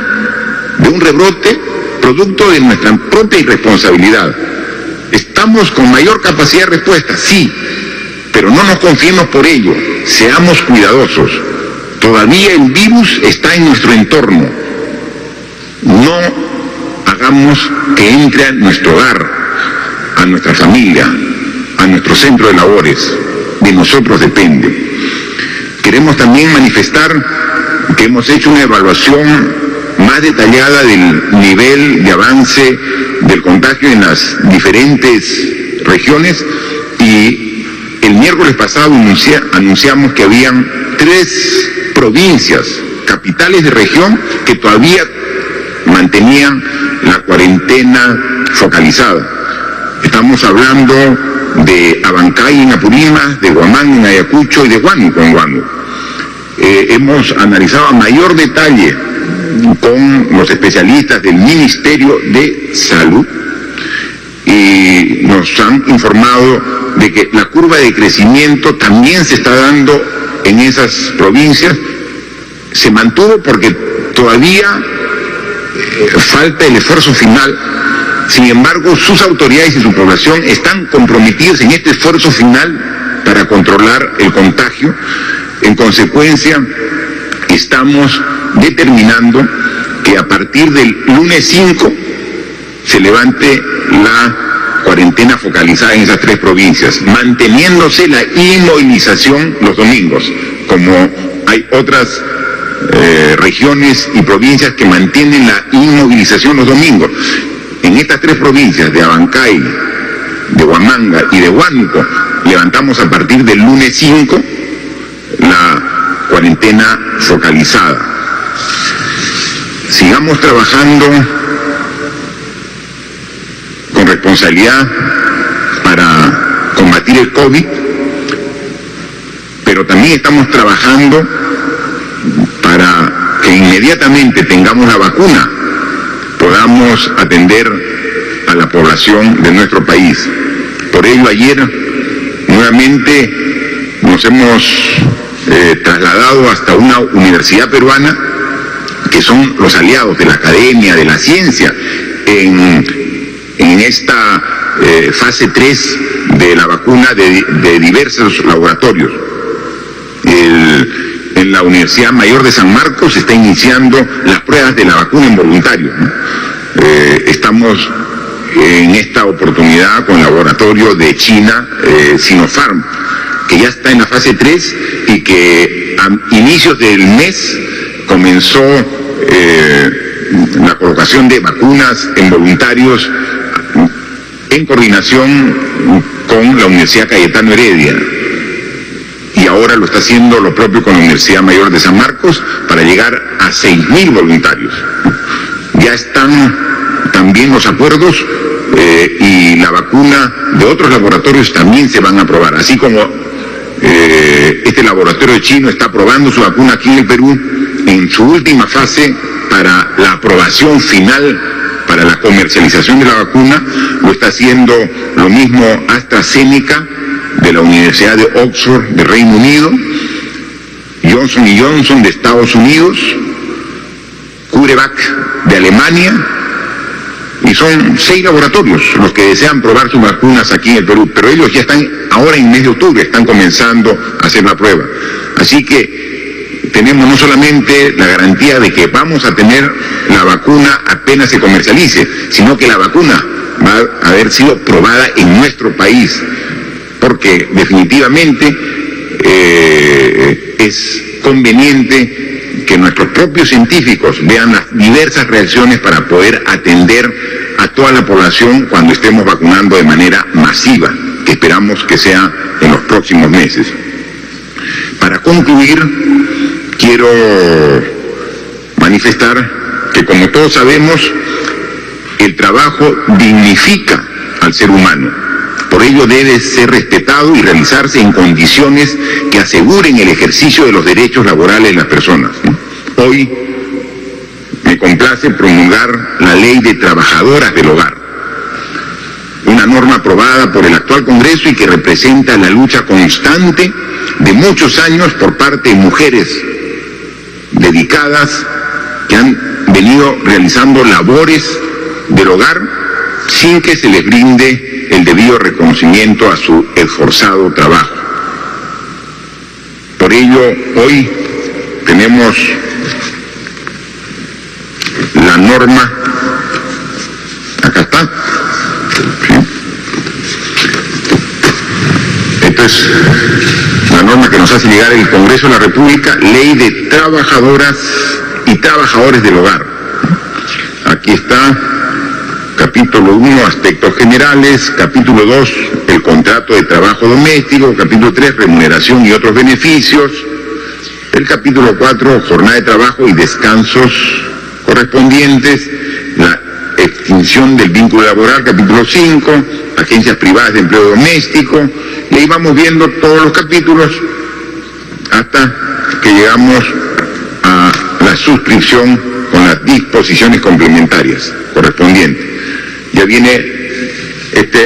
de un rebrote producto de nuestra propia irresponsabilidad. Estamos con mayor capacidad de respuesta, sí, pero no nos confiemos por ello, seamos cuidadosos. Todavía el virus está en nuestro entorno. No hagamos que entre a nuestro hogar, a nuestra familia, a nuestro centro de labores. De nosotros depende. Queremos también manifestar que hemos hecho una evaluación más detallada del nivel de avance del contagio en las diferentes regiones y el miércoles pasado anunciamos que habían 3 provincias, capitales de región, que todavía mantenían la cuarentena focalizada. Estamos hablando de Abancay en Apurímac, de Huamanga en Ayacucho y de Huánuco en Huánuco. Hemos analizado a mayor detalle con los especialistas del Ministerio de Salud y nos han informado de que la curva de crecimiento también se está dando en esas provincias. Se mantuvo porque todavía falta el esfuerzo final. Sin embargo, sus autoridades y su población están comprometidos en este esfuerzo final para controlar el contagio. En consecuencia, estamos determinando que a partir del lunes 5 se levante la cuarentena focalizada en esas 3 provincias, manteniéndose la inmovilización los domingos, como hay otras regiones y provincias que mantienen la inmovilización los domingos. En estas 3 provincias de Abancay, de Huamanga y de Huánuco, levantamos a partir del lunes 5 la cuarentena focalizada. Sigamos trabajando con responsabilidad para combatir el COVID, pero también estamos trabajando para que inmediatamente tengamos la vacuna, podamos atender a la población de nuestro país. Por ello, ayer nuevamente nos hemos trasladado hasta una universidad peruana, que son los aliados de la academia, de la ciencia, en esta fase 3 de la vacuna de diversos laboratorios. En la Universidad Mayor de San Marcos se está iniciando las pruebas de la vacuna en voluntarios, ¿no? Estamos en esta oportunidad con el laboratorio de China, Sinopharm, que ya está en la fase 3 y que a inicios del mes comenzó la colocación de vacunas en voluntarios en coordinación con la Universidad Cayetano Heredia. Y ahora lo está haciendo lo propio con la Universidad Mayor de San Marcos para llegar a 6.000 voluntarios. Ya están también los acuerdos y la vacuna de otros laboratorios también se van a aprobar, así como este laboratorio chino está aprobando su vacuna aquí en el Perú en su última fase para la aprobación final para la comercialización de la vacuna. Lo está haciendo lo mismo AstraZeneca de la Universidad de Oxford de Reino Unido, Johnson & Johnson de Estados Unidos, CureVac de Alemania, y son 6 laboratorios los que desean probar sus vacunas aquí en el Perú, pero ellos ya están, ahora en mes de octubre, están comenzando a hacer la prueba. Así que tenemos no solamente la garantía de que vamos a tener la vacuna apenas se comercialice, sino que la vacuna va a haber sido probada en nuestro país, porque definitivamente es conveniente que nuestros propios científicos vean las diversas reacciones para poder atender a toda la población cuando estemos vacunando de manera masiva, que esperamos que sea en los próximos meses. Para concluir, quiero manifestar que, como todos sabemos, el trabajo dignifica al ser humano. Por ello debe ser respetado y realizarse en condiciones que aseguren el ejercicio de los derechos laborales de las personas. Hoy me complace promulgar la Ley de Trabajadoras del Hogar, una norma aprobada por el actual Congreso y que representa la lucha constante de muchos años por parte de mujeres dedicadas que han venido realizando labores del hogar sin que se les brinde el debido reconocimiento a su esforzado trabajo. Por ello, hoy tenemos la norma, acá está, ¿sí? Esta es la norma que nos hace llegar el Congreso de la República, Ley de Trabajadoras y Trabajadores del Hogar. Aquí está, capítulo 1, aspectos generales, capítulo 2, el contrato de trabajo doméstico, capítulo 3, remuneración y otros beneficios, el capítulo 4, jornada de trabajo y descansos correspondientes, la extinción del vínculo laboral, capítulo 5, agencias privadas de empleo doméstico, y ahí vamos viendo todos los capítulos hasta que llegamos a la suscripción con las disposiciones complementarias correspondientes. Ya viene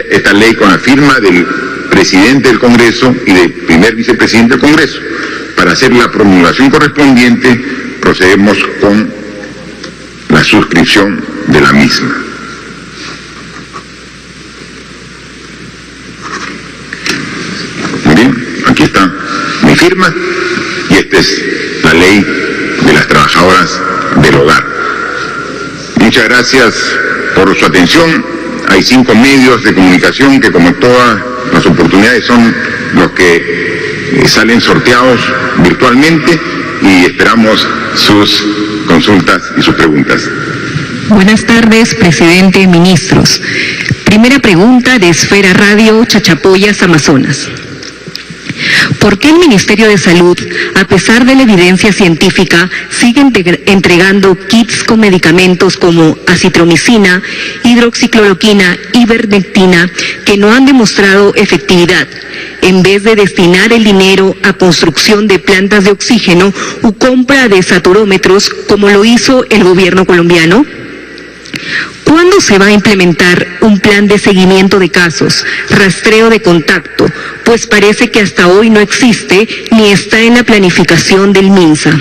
esta ley con la firma del presidente del Congreso y del primer vicepresidente del Congreso. Para hacer la promulgación correspondiente, procedemos con la suscripción de la misma. Muy bien, aquí está mi firma y esta es la ley de las trabajadoras del hogar. Muchas gracias por su atención. Hay 5 medios de comunicación que, como todas las oportunidades, son los que salen sorteados virtualmente y esperamos sus consultas y sus preguntas. Buenas tardes, presidente, ministros. Primera pregunta de Esfera Radio, Chachapoyas, Amazonas. ¿Por qué el Ministerio de Salud, a pesar de la evidencia científica, sigue entregando kits con medicamentos como acitromicina, hidroxicloroquina, ivermectina, que no han demostrado efectividad, en vez de destinar el dinero a construcción de plantas de oxígeno u compra de saturómetros, como lo hizo el gobierno colombiano? ¿Cuándo se va a implementar un plan de seguimiento de casos, rastreo de contacto? Pues parece que hasta hoy no existe ni está en la planificación del MINSA.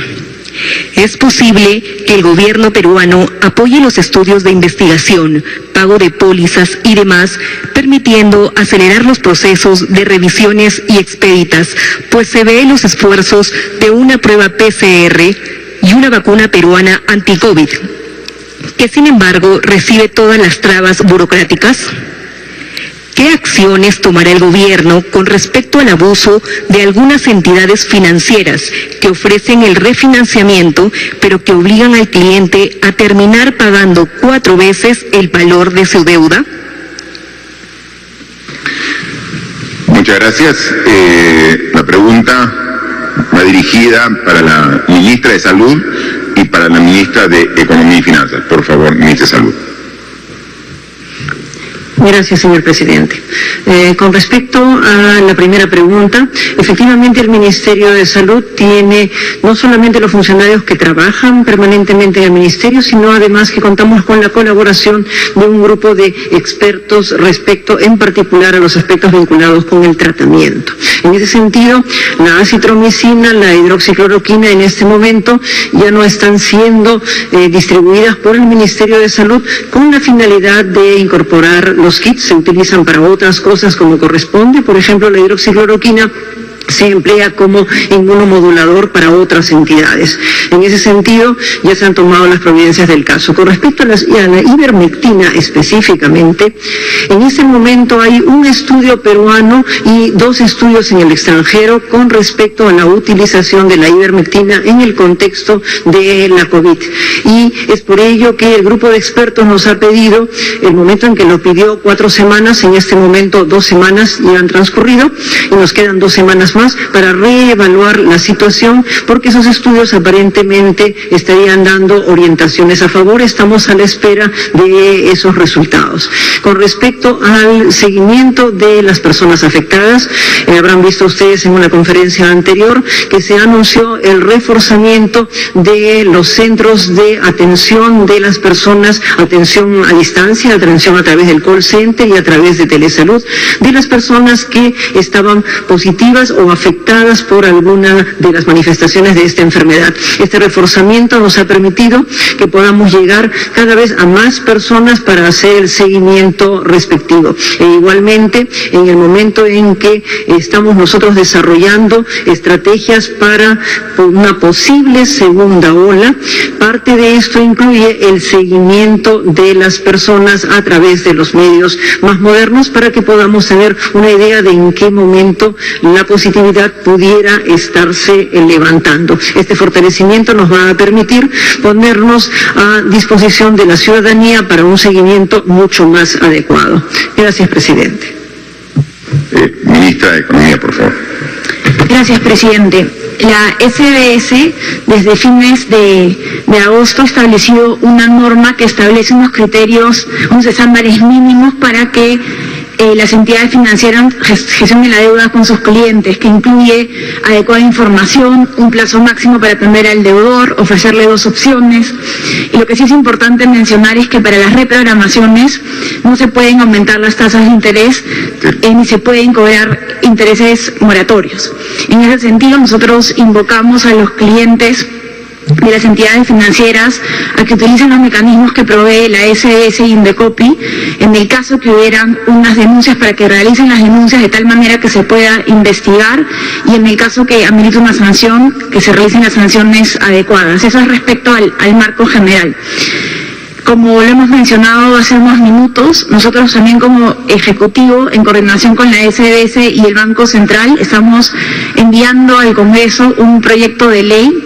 ¿Es posible que el gobierno peruano apoye los estudios de investigación, pago de pólizas y demás, permitiendo acelerar los procesos de revisiones y expeditas, pues se ven los esfuerzos de una prueba PCR y una vacuna peruana anti-COVID, que sin embargo recibe todas las trabas burocráticas? ¿Qué acciones tomará el gobierno con respecto al abuso de algunas entidades financieras que ofrecen el refinanciamiento, pero que obligan al cliente a terminar pagando 4 veces el valor de su deuda? Muchas gracias. La pregunta va dirigida para la ministra de Salud y para la ministra de Economía y Finanzas. Por favor, ministra de Salud. Gracias, señor presidente. Con respecto a la primera pregunta, efectivamente el Ministerio de Salud tiene no solamente los funcionarios que trabajan permanentemente en el Ministerio, sino además que contamos con la colaboración de un grupo de expertos respecto en particular a los aspectos vinculados con el tratamiento. En ese sentido, la acitromicina, la hidroxicloroquina en este momento ya no están siendo distribuidas por el Ministerio de Salud con la finalidad de incorporar los kits, se utilizan para otras cosas como corresponde. Por ejemplo, la hidroxicloroquina se emplea como inmunomodulador para otras entidades. En ese sentido, ya se han tomado las providencias del caso. Con respecto a la ivermectina específicamente, en este momento hay un estudio peruano y 2 estudios en el extranjero con respecto a la utilización de la ivermectina en el contexto de la COVID. Y es por ello que el grupo de expertos nos ha pedido, el momento en que lo pidió 4 semanas, en este momento 2 semanas ya han transcurrido y nos quedan 2 semanas más para reevaluar la situación, porque esos estudios aparentemente estarían dando orientaciones a favor. Estamos a la espera de esos resultados. Con respecto al seguimiento de las personas afectadas, habrán visto ustedes en una conferencia anterior que se anunció el reforzamiento de los centros de atención de las personas, atención a distancia, atención a través del call center y a través de telesalud, de las personas que estaban positivas o afectadas por alguna de las manifestaciones de esta enfermedad. Este reforzamiento nos ha permitido que podamos llegar cada vez a más personas para hacer el seguimiento respectivo. E igualmente, en el momento en que estamos nosotros desarrollando estrategias para una posible segunda ola, parte de esto incluye el seguimiento de las personas a través de los medios más modernos para que podamos tener una idea de en qué momento la positividad pudiera estarse levantando. Este fortalecimiento nos va a permitir ponernos a disposición de la ciudadanía para un seguimiento mucho más adecuado. Gracias, presidente. Ministra de Economía, por favor. Gracias, presidente. La SBS, desde fines de agosto, ha establecido una norma que establece unos criterios, unos estándares mínimos para que las entidades financieras gestionen la deuda con sus clientes, que incluye adecuada información, un plazo máximo para atender al deudor, ofrecerle 2 opciones. Y lo que sí es importante mencionar es que para las reprogramaciones no se pueden aumentar las tasas de interés ni se pueden cobrar intereses moratorios. En ese sentido, nosotros invocamos a los clientes de las entidades financieras a que utilicen los mecanismos que provee la SBS y Indecopi en el caso que hubieran unas denuncias, para que realicen las denuncias de tal manera que se pueda investigar, y en el caso que amerite una sanción, que se realicen las sanciones adecuadas. Eso es respecto al marco general. Como lo hemos mencionado hace unos minutos, nosotros también como Ejecutivo, en coordinación con la SBS y el Banco Central, estamos enviando al Congreso un proyecto de ley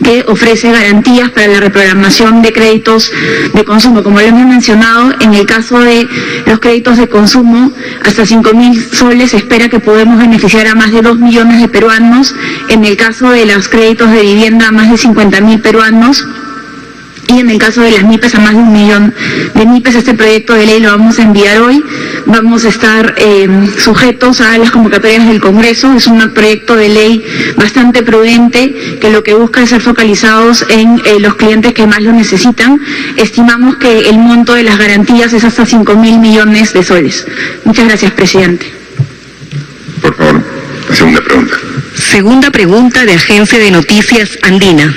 que ofrece garantías para la reprogramación de créditos de consumo. Como lo hemos mencionado, en el caso de los créditos de consumo, hasta 5.000 soles se espera que podemos beneficiar a más de 2 millones de peruanos. En el caso de los créditos de vivienda, a más de 50.000 peruanos. Y en el caso de las MIPES, a más de 1 millón de MIPES. Este proyecto de ley lo vamos a enviar hoy. Vamos a estar sujetos a las convocatorias del Congreso. Es un proyecto de ley bastante prudente, que lo que busca es ser focalizados en los clientes que más lo necesitan. Estimamos que el monto de las garantías es hasta 5.000 millones de soles. Muchas gracias, presidente. Por favor, la segunda pregunta. Segunda pregunta de Agencia de Noticias Andina.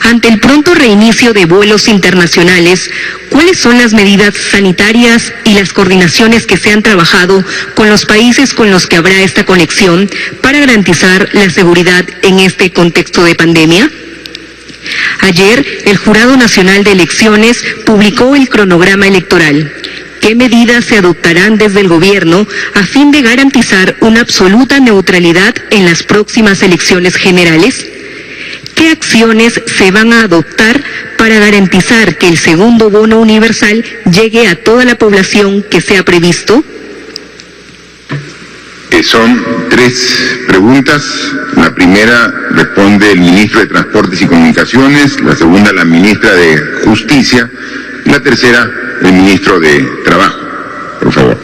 Ante el pronto reinicio de vuelos internacionales, ¿cuáles son las medidas sanitarias y las coordinaciones que se han trabajado con los países con los que habrá esta conexión para garantizar la seguridad en este contexto de pandemia? Ayer, el Jurado Nacional de Elecciones publicó el cronograma electoral. ¿Qué medidas se adoptarán desde el gobierno a fin de garantizar una absoluta neutralidad en las próximas elecciones generales? ¿Qué acciones se van a adoptar para garantizar que el segundo bono universal llegue a toda la población que se ha previsto? Son 3 preguntas. La primera responde el ministro de Transportes y Comunicaciones, la segunda la ministra de Justicia, y la tercera el ministro de Trabajo. por favor.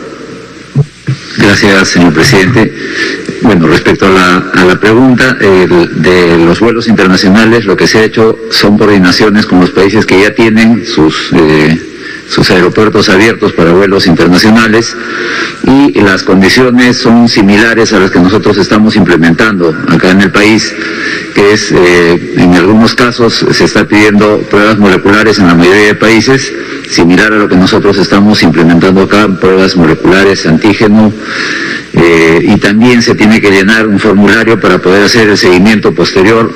Gracias, señor presidente. Bueno, respecto a la pregunta de los vuelos internacionales, lo que se ha hecho son coordinaciones con los países que ya tienen sus aeropuertos abiertos para vuelos internacionales, y las condiciones son similares a las que nosotros estamos implementando acá en el país, que es, en algunos casos se está pidiendo pruebas moleculares en la mayoría de países, similar a lo que nosotros estamos implementando acá, pruebas moleculares, antígeno, y también se tiene que llenar un formulario para poder hacer el seguimiento posterior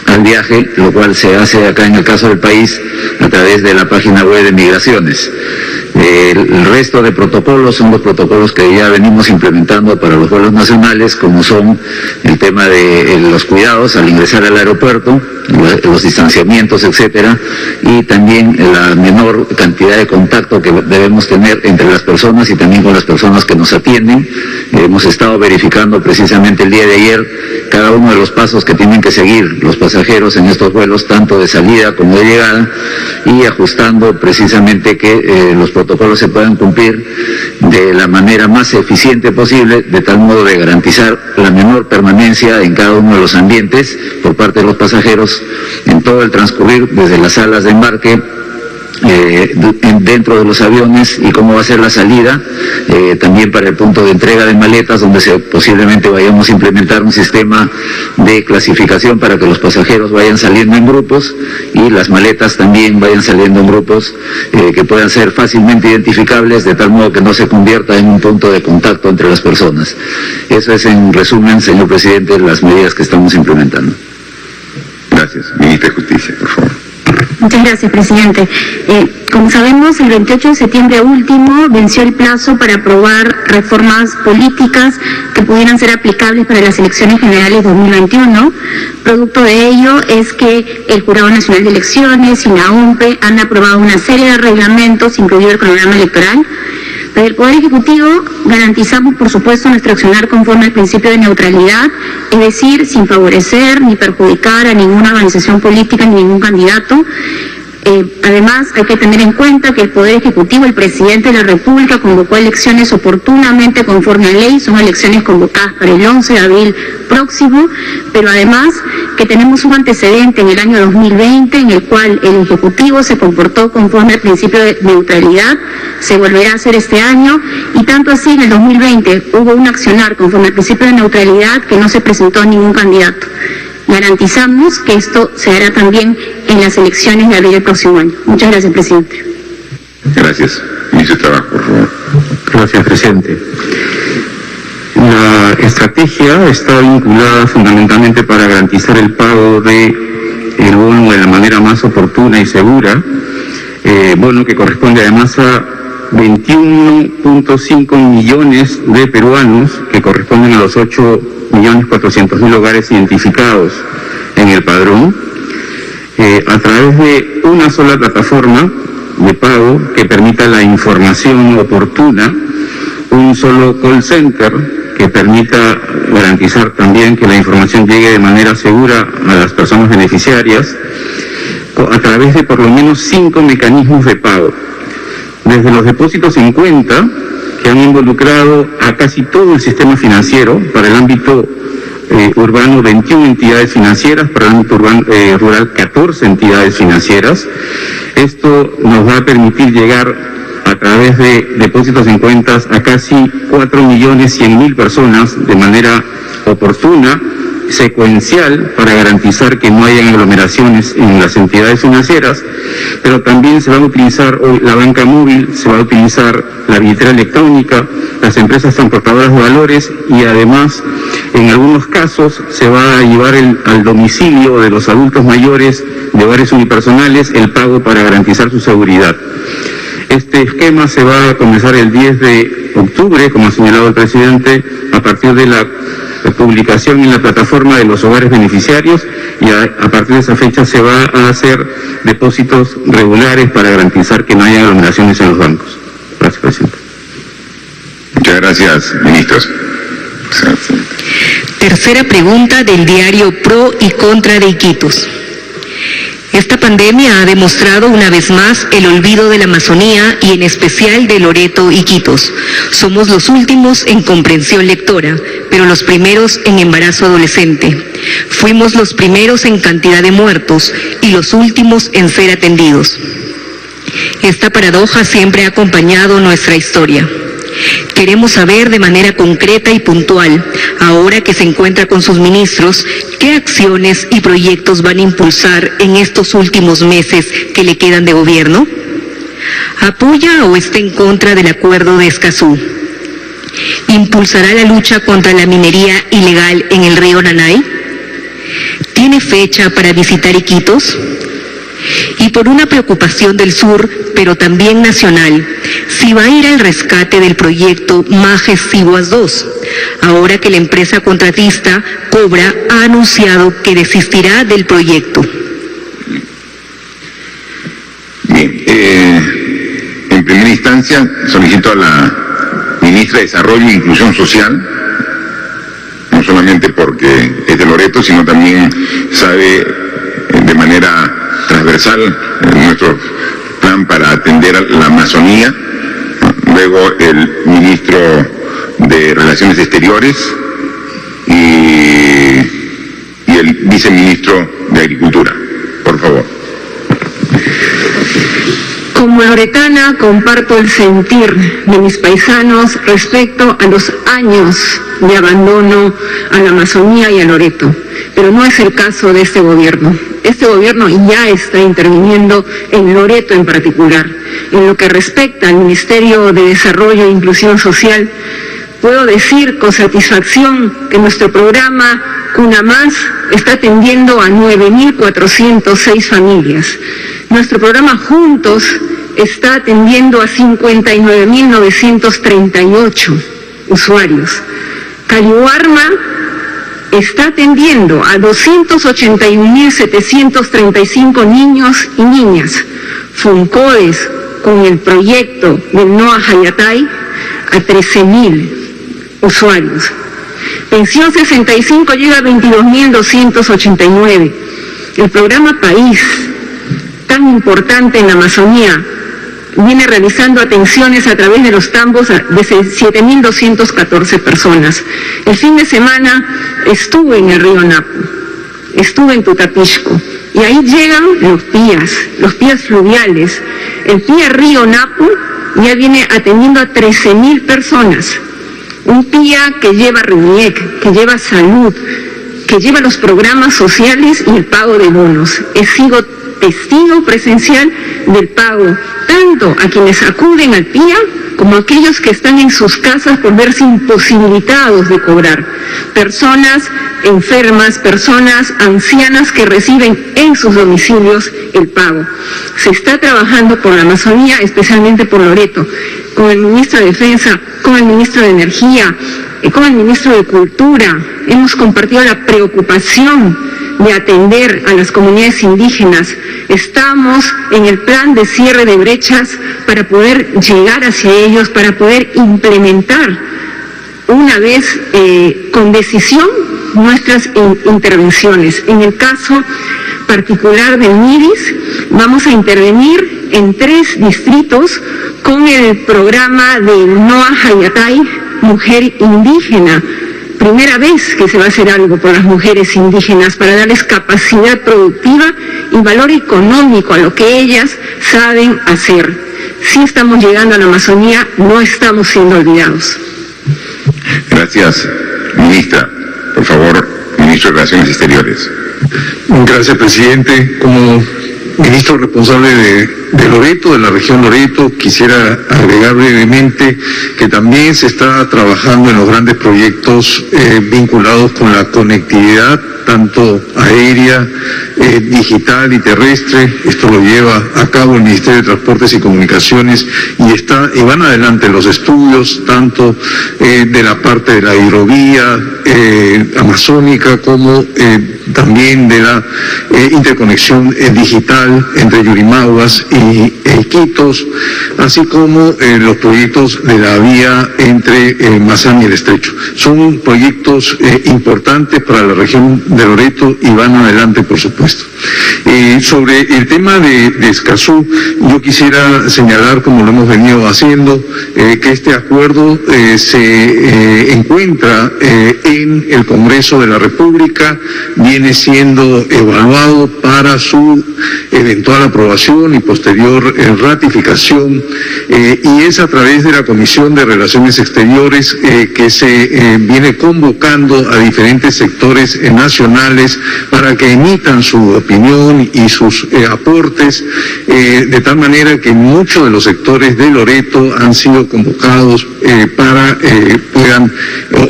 al viaje, lo cual se hace acá en el caso del país a través de la página web de Migraciones. El resto de protocolos son los protocolos que ya venimos implementando para los vuelos nacionales, como son el tema de los cuidados al ingresar al aeropuerto, los distanciamientos, etcétera, y también la menor cantidad de contacto que debemos tener entre las personas y también con las personas que nos atienden. Hemos estado verificando precisamente el día de ayer cada uno de los pasos que tienen que seguir los pasajeros en estos vuelos, tanto de salida como de llegada, y ajustando precisamente que los protocolos se puedan cumplir de la manera más eficiente posible, de tal modo de garantizar la menor permanencia en cada uno de los ambientes por parte de los pasajeros en todo el transcurrir, desde las salas de embarque, dentro de los aviones, y cómo va a ser la salida, también para el punto de entrega de maletas, donde posiblemente vayamos a implementar un sistema de clasificación para que los pasajeros vayan saliendo en grupos y las maletas también vayan saliendo en grupos que puedan ser fácilmente identificables, de tal modo que no se convierta en un punto de contacto entre las personas. Eso es, en resumen, señor presidente, las medidas que estamos implementando. Gracias. Ministra de Justicia, por favor. Muchas gracias, presidente. Como sabemos, el 28 de septiembre último venció el plazo para aprobar reformas políticas que pudieran ser aplicables para las elecciones generales 2021. Producto de ello es que el Jurado Nacional de Elecciones y la OMPE han aprobado una serie de reglamentos, incluido el cronograma electoral. Desde el Poder Ejecutivo garantizamos, por supuesto, nuestro accionar conforme al principio de neutralidad, es decir, sin favorecer ni perjudicar a ninguna organización política ni ningún candidato. Además, hay que tener en cuenta que el Poder Ejecutivo, el Presidente de la República, convocó elecciones oportunamente conforme a ley, son elecciones convocadas para el 11 de abril próximo, pero además que tenemos un antecedente en el año 2020 en el cual el Ejecutivo se comportó conforme al principio de neutralidad, se volverá a hacer este año, y tanto así en el 2020 hubo un accionar conforme al principio de neutralidad que no se presentó ningún candidato. Garantizamos que esto se hará también en las elecciones de abril del próximo año. Muchas gracias, presidente. Gracias. Ministro de Trabajo, por favor. Gracias, presidente. La estrategia está vinculada fundamentalmente para garantizar el pago del bono de la manera más oportuna y segura, bono que corresponde además a 21.5 millones de peruanos, que corresponden a los 8.400.000 hogares identificados en el padrón, a través de una sola plataforma de pago que permita la información oportuna, un solo call center que permita garantizar también que la información llegue de manera segura a las personas beneficiarias, a través de por lo menos 5 mecanismos de pago. Desde los depósitos en cuenta, que han involucrado a casi todo el sistema financiero, para el ámbito urbano 21 entidades financieras, para el ámbito rural 14 entidades financieras. Esto nos va a permitir llegar a través de depósitos en cuentas a casi 4.100.000 personas de manera oportuna, secuencial, para garantizar que no hayan aglomeraciones en las entidades financieras, pero también se va a utilizar hoy la banca móvil, se va a utilizar la billetera electrónica, las empresas transportadoras de valores, y además en algunos casos se va a llevar al domicilio de los adultos mayores de hogares unipersonales el pago para garantizar su seguridad. Este esquema se va a comenzar el 10 de octubre, como ha señalado el presidente, a partir de la publicación en la plataforma de los hogares beneficiarios, y a partir de esa fecha se va a hacer depósitos regulares para garantizar que no haya aglomeraciones en los bancos. Gracias, presidente. Muchas gracias, ministros. Tercera pregunta del diario Pro y Contra de Iquitos. Esta pandemia ha demostrado una vez más el olvido de la Amazonía y en especial de Loreto y Iquitos. Somos los últimos en comprensión lectora, pero los primeros en embarazo adolescente. Fuimos los primeros en cantidad de muertos y los últimos en ser atendidos. Esta paradoja siempre ha acompañado nuestra historia. Queremos saber de manera concreta y puntual, ahora que se encuentra con sus ministros, qué acciones y proyectos van a impulsar en estos últimos meses que le quedan de gobierno. ¿Apoya o está en contra del acuerdo de Escazú? ¿Impulsará la lucha contra la minería ilegal en el río Nanay? ¿Tiene fecha para visitar Iquitos? Y por una preocupación del sur, pero también nacional, si va a ir al rescate del proyecto Majes Siguas 2, ahora que la empresa contratista Cobra ha anunciado que desistirá del proyecto. Bien, en primera instancia solicito a la ministra de Desarrollo e Inclusión Social, no solamente porque es de Loreto, sino también sabe de manera transversal nuestro plan para atender a la Amazonía, luego el ministro de Relaciones Exteriores y el viceministro de Agricultura. Por favor. Como loretana comparto el sentir de mis paisanos respecto a los años de abandono a la Amazonía y a Loreto, pero no es el caso de este gobierno. Este gobierno ya está interviniendo en Loreto en particular. En lo que respecta al Ministerio de Desarrollo e Inclusión Social, puedo decir con satisfacción que nuestro programa Cuna Más está atendiendo a 9.406 familias. Nuestro programa Juntos está atendiendo a 59.938 usuarios. Caliuarma está atendiendo a 281.735 niños y niñas. Funcodes, con el proyecto del NOA Hayatay, a 13.000 usuarios. Pensión 65 llega a 22.289. El programa País, tan importante en la Amazonía, viene realizando atenciones a través de los tambos de 7.214 personas. El fin de semana estuve en el río Napo, estuve en Tutapixco, y ahí llegan los pías fluviales. El pía río Napo ya viene atendiendo a 13.000 personas. Un pía que lleva RENIEC, que lleva salud, que lleva los programas sociales y el pago de bonos. He sido testigo presencial del pago, tanto a quienes acuden al PIA como a aquellos que están en sus casas por verse imposibilitados de cobrar. Personas enfermas, personas ancianas que reciben en sus domicilios el pago. Se está trabajando por la Amazonía, especialmente por Loreto, con el ministro de Defensa, con el ministro de Energía, con el ministro de Cultura. Hemos compartido la preocupación de atender a las comunidades indígenas. Estamos en el plan de cierre de brechas para poder llegar hacia ellos, para poder implementar una vez con decisión nuestras intervenciones. En el caso particular del MIDIS, vamos a intervenir en 3 distritos con el programa del NOA Hayatay, Mujer Indígena. Primera vez que se va a hacer algo por las mujeres indígenas para darles capacidad productiva y valor económico a lo que ellas saben hacer. Sí estamos llegando a la Amazonía, no estamos siendo olvidados. Gracias, ministra. Por favor, ministro de Relaciones Exteriores. Gracias, presidente. Como ministro responsable de Loreto, de la región Loreto, quisiera agregar brevemente que también se está trabajando en los grandes proyectos vinculados con la conectividad, tanto aérea, digital y terrestre. Esto lo lleva a cabo el Ministerio de Transportes y Comunicaciones y van adelante los estudios tanto de la parte de la hidrovía amazónica como también de la interconexión digital entre Yurimaguas y Iquitos, así como los proyectos de la vía entre Mazán y el Estrecho. Son proyectos importantes para la región de Loreto y van adelante, por supuesto. Sobre el tema de Escazú, yo quisiera señalar, como lo hemos venido haciendo, que este acuerdo se encuentra en el Congreso de la República, viene siendo evaluado para su eventual aprobación y posterior ratificación, y es a través de la Comisión de Relaciones Exteriores que se viene convocando a diferentes sectores nacionales para que emitan su opinión y sus aportes, de tal manera que muchos de los sectores de Loreto han sido convocados para puedan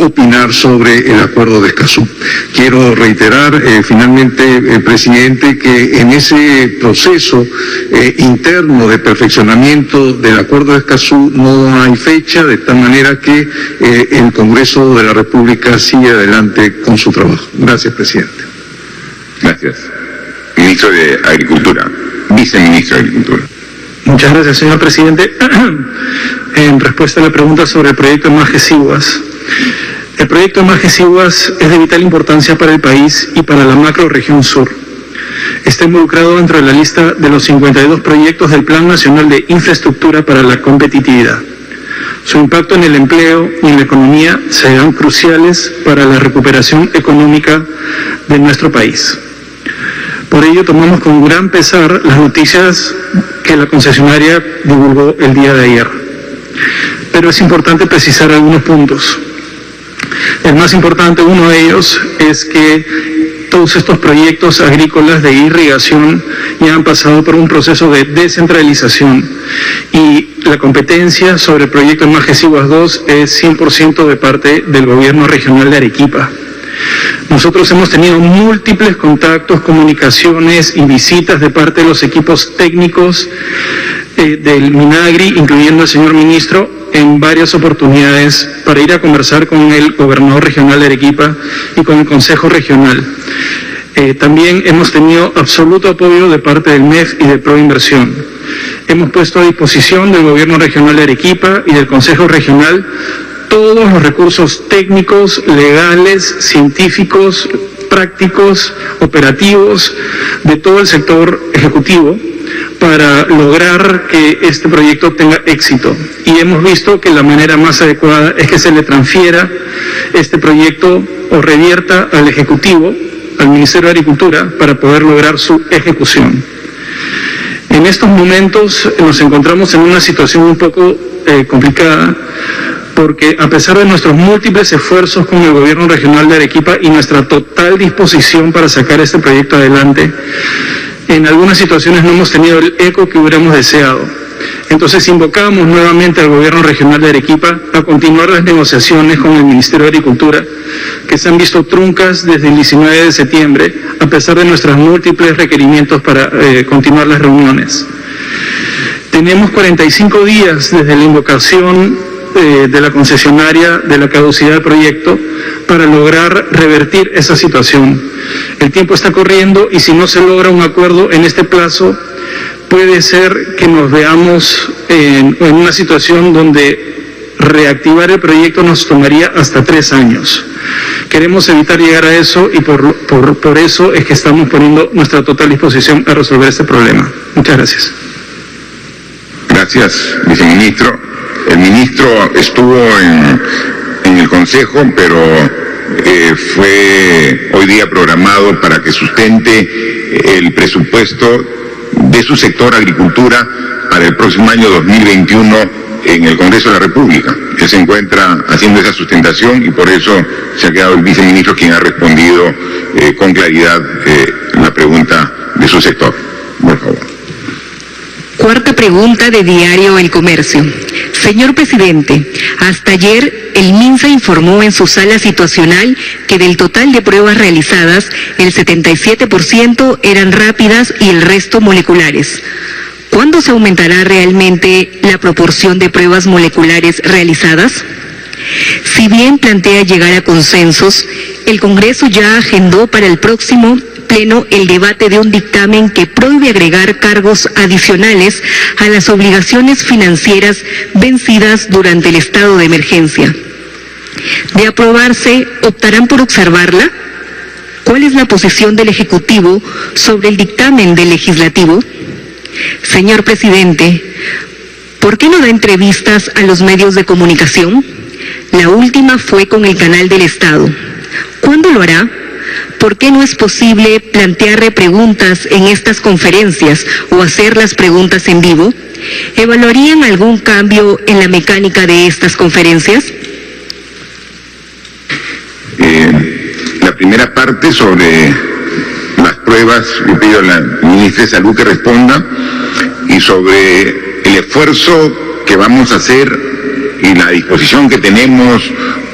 opinar sobre el acuerdo de Escazú. Quiero reiterar finalmente, presidente, que en ese proceso interno de perfeccionamiento del acuerdo de Escazú no hay fecha, de tal manera que el Congreso de la República sigue adelante con su trabajo. Gracias, presidente. Gracias. Ministro de Agricultura, viceministro de Agricultura. Muchas gracias, señor presidente. En respuesta a la pregunta sobre el proyecto de Majes-Iguas. El proyecto de Majes-Iguas es de vital importancia para el país y para la macrorregión sur. Está involucrado dentro de la lista de los 52 proyectos del Plan Nacional de Infraestructura para la Competitividad. Su impacto en el empleo y en la economía serán cruciales para la recuperación económica de nuestro país. Por ello, tomamos con gran pesar las noticias que la concesionaria divulgó el día de ayer. Pero es importante precisar algunos puntos. El más importante, uno de ellos, es que todos estos proyectos agrícolas de irrigación ya han pasado por un proceso de descentralización y la competencia sobre el proyecto Majes-Iguas 2 es 100% de parte del gobierno regional de Arequipa. Nosotros hemos tenido múltiples contactos, comunicaciones y visitas de parte de los equipos técnicos del Minagri, incluyendo el señor ministro, en varias oportunidades para ir a conversar con el gobernador regional de Arequipa y con el Consejo Regional. También hemos tenido absoluto apoyo de parte del MEF y de Proinversión. Hemos puesto a disposición del gobierno regional de Arequipa y del Consejo Regional todos los recursos técnicos, legales, científicos, prácticos, operativos de todo el sector ejecutivo para lograr que este proyecto tenga éxito. Y hemos visto que la manera más adecuada es que se le transfiera este proyecto o revierta al Ejecutivo, al Ministerio de Agricultura, para poder lograr su ejecución. En estos momentos nos encontramos en una situación un poco complicada, porque a pesar de nuestros múltiples esfuerzos con el gobierno regional de Arequipa y nuestra total disposición para sacar este proyecto adelante, en algunas situaciones no hemos tenido el eco que hubiéramos deseado. Entonces invocamos nuevamente al gobierno regional de Arequipa a continuar las negociaciones con el Ministerio de Agricultura, que se han visto truncas desde el 19 de septiembre, a pesar de nuestros múltiples requerimientos para continuar las reuniones. Tenemos 45 días desde la invocación de la concesionaria de la caducidad del proyecto para lograr revertir esa situación. El tiempo está corriendo y si no se logra un acuerdo en este plazo, puede ser que nos veamos en una situación donde reactivar el proyecto nos tomaría hasta 3 años. Queremos evitar llegar a eso y por eso es que estamos poniendo nuestra total disposición a resolver este problema. Muchas gracias. Gracias, viceministro. El ministro estuvo en el Consejo, pero fue hoy día programado para que sustente el presupuesto de su sector agricultura para el próximo año 2021 en el Congreso de la República. Él se encuentra haciendo esa sustentación y por eso se ha quedado el viceministro quien ha respondido con claridad la pregunta de su sector. Por favor. Cuarta pregunta de Diario El Comercio. Señor presidente, hasta ayer el MINSA informó en su sala situacional que del total de pruebas realizadas, el 77% eran rápidas y el resto moleculares. ¿Cuándo se aumentará realmente la proporción de pruebas moleculares realizadas? Si bien plantea llegar a consensos, el Congreso ya agendó para el próximo Pleno el debate de un dictamen que prohíbe agregar cargos adicionales a las obligaciones financieras vencidas durante el estado de emergencia. De aprobarse, ¿optarán por observarla? ¿Cuál es la posición del Ejecutivo sobre el dictamen del Legislativo? Señor presidente, ¿por qué no da entrevistas a los medios de comunicación? La última fue con el Canal del Estado. ¿Cuándo lo hará? ¿Por qué no es posible plantear preguntas en estas conferencias o hacer las preguntas en vivo? ¿Evaluarían algún cambio en la mecánica de estas conferencias? La primera parte sobre las pruebas, le pido a la ministra de Salud que responda, y sobre el esfuerzo que vamos a hacer y la disposición que tenemos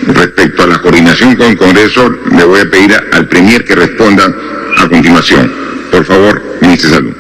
respecto a la coordinación con el Congreso, le voy a pedir al Premier que responda a continuación. Por favor, ministra de Salud.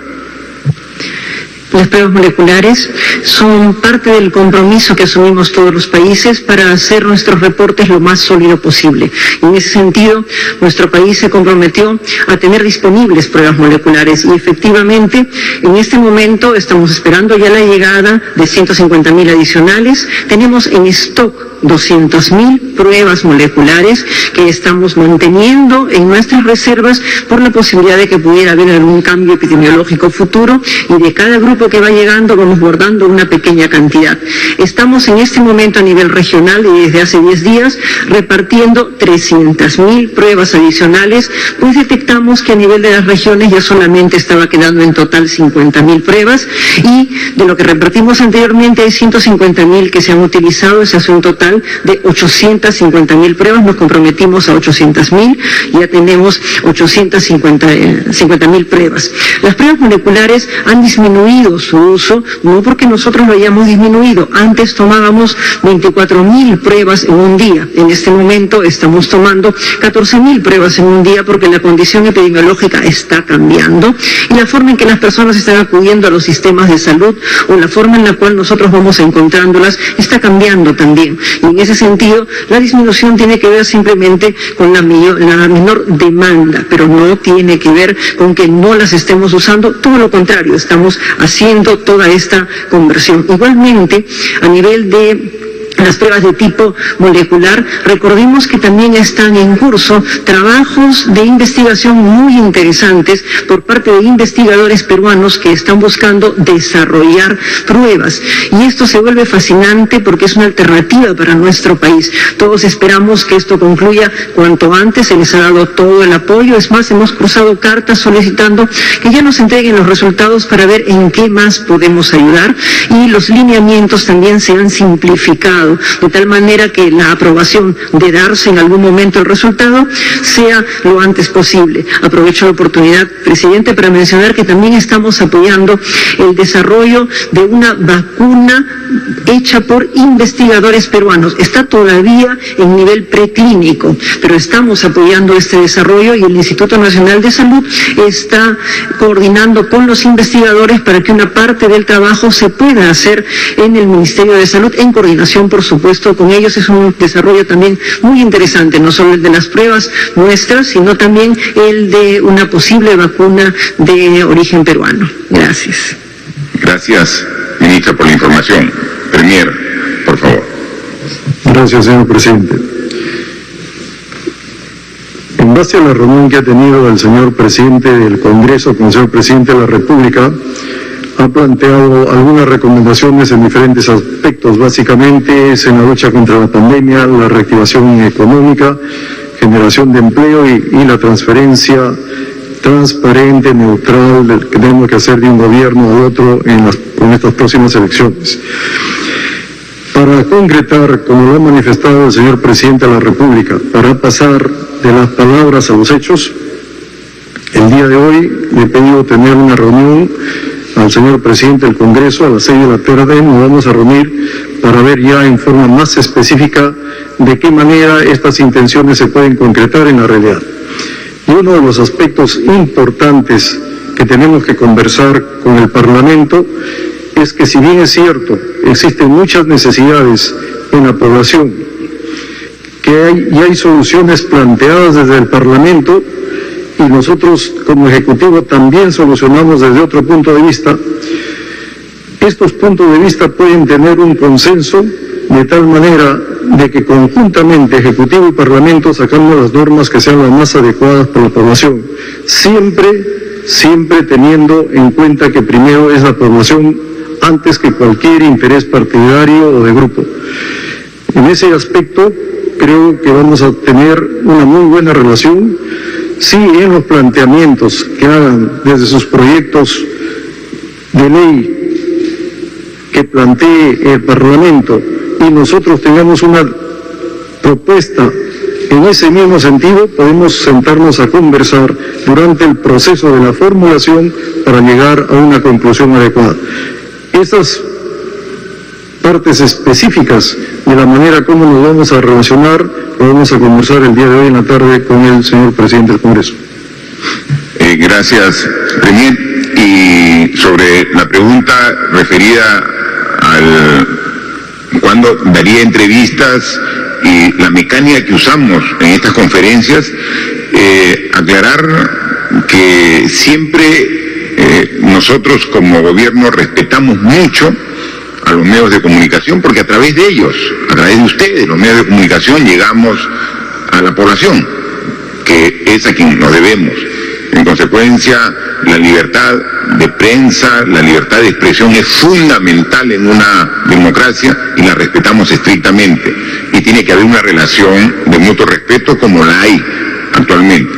Las pruebas moleculares son parte del compromiso que asumimos todos los países para hacer nuestros reportes lo más sólido posible. En ese sentido, nuestro país se comprometió a tener disponibles pruebas moleculares y efectivamente en este momento estamos esperando ya la llegada de 150.000 adicionales. Tenemos en stock 200.000 pruebas moleculares que estamos manteniendo en nuestras reservas por la posibilidad de que pudiera haber algún cambio epidemiológico futuro, y de cada grupo que va llegando vamos guardando una pequeña cantidad. Estamos en este momento a nivel regional y desde hace 10 días repartiendo 300.000 pruebas adicionales, pues detectamos que a nivel de las regiones ya solamente estaba quedando en total 50.000 pruebas, y de lo que repartimos anteriormente hay 150.000 que se han utilizado. Ese hace un total de 850.000 pruebas. Nos comprometimos a 800.000, ya tenemos 850.000 pruebas. Las pruebas moleculares han disminuido su uso, no porque nosotros lo hayamos disminuido. Antes tomábamos 24.000 pruebas en un día. En este momento estamos tomando 14.000 pruebas en un día porque la condición epidemiológica está cambiando y la forma en que las personas están acudiendo a los sistemas de salud o la forma en la cual nosotros vamos encontrándolas está cambiando también. Y en ese sentido, la disminución tiene que ver simplemente con la menor demanda, pero no tiene que ver con que no las estemos usando, todo lo contrario, estamos haciendo toda esta conversión. Igualmente, a nivel de las pruebas de tipo molecular, recordemos que también están en curso trabajos de investigación muy interesantes por parte de investigadores peruanos que están buscando desarrollar pruebas. Y esto se vuelve fascinante porque es una alternativa para nuestro país. Todos esperamos que esto concluya cuanto antes, se les ha dado todo el apoyo. Es más, hemos cruzado cartas solicitando que ya nos entreguen los resultados para ver en qué más podemos ayudar, y los lineamientos también se han simplificado de tal manera que la aprobación de darse en algún momento el resultado sea lo antes posible. Aprovecho la oportunidad, presidente, para mencionar que también estamos apoyando el desarrollo de una vacuna hecha por investigadores peruanos. Está todavía en nivel preclínico, pero estamos apoyando este desarrollo y el Instituto Nacional de Salud está coordinando con los investigadores para que una parte del trabajo se pueda hacer en el Ministerio de Salud en coordinación, por supuesto, con ellos. Es un desarrollo también muy interesante, no solo el de las pruebas nuestras, sino también el de una posible vacuna de origen peruano. Gracias. Gracias, ministra, por la información. Premier, por favor. Gracias, señor presidente. En base a la reunión que ha tenido el señor presidente del Congreso con el señor presidente de la República, ha planteado algunas recomendaciones en diferentes aspectos. Básicamente es en la lucha contra la pandemia, la reactivación económica, generación de empleo y la transferencia transparente, neutral, que tenemos que hacer de un gobierno a otro en estas próximas elecciones. Para concretar, como lo ha manifestado el señor presidente de la República, para pasar de las palabras a los hechos, el día de hoy le he pedido tener una reunión al señor presidente del Congreso a las 6 de la tarde. Nos vamos a reunir para ver ya en forma más específica de qué manera estas intenciones se pueden concretar en la realidad. Y uno de los aspectos importantes que tenemos que conversar con el Parlamento es que, si bien es cierto, existen muchas necesidades en la población, que hay soluciones planteadas desde el Parlamento, y nosotros como Ejecutivo también solucionamos desde otro punto de vista. Estos puntos de vista pueden tener un consenso de tal manera de que conjuntamente Ejecutivo y Parlamento sacamos las normas que sean las más adecuadas para la población, siempre teniendo en cuenta que primero es la población antes que cualquier interés partidario o de grupo. En ese aspecto creo que vamos a tener una muy buena relación. Sí, en los planteamientos que hagan desde sus proyectos de ley que plantee el Parlamento y nosotros tengamos una propuesta en ese mismo sentido, podemos sentarnos a conversar durante el proceso de la formulación para llegar a una conclusión adecuada. Estas partes específicas de la manera como nos vamos a relacionar, lo vamos a conversar el día de hoy en la tarde con el señor presidente del Congreso. Gracias, Premier. Y sobre la pregunta referida al cuándo daría entrevistas y la mecánica que usamos en estas conferencias, aclarar que siempre nosotros como gobierno respetamos mucho a los medios de comunicación, porque a través de ellos, a través de ustedes, los medios de comunicación, llegamos a la población, que es a quien nos debemos. En consecuencia, la libertad de prensa, la libertad de expresión es fundamental en una democracia y la respetamos estrictamente. Y tiene que haber una relación de mutuo respeto como la hay actualmente.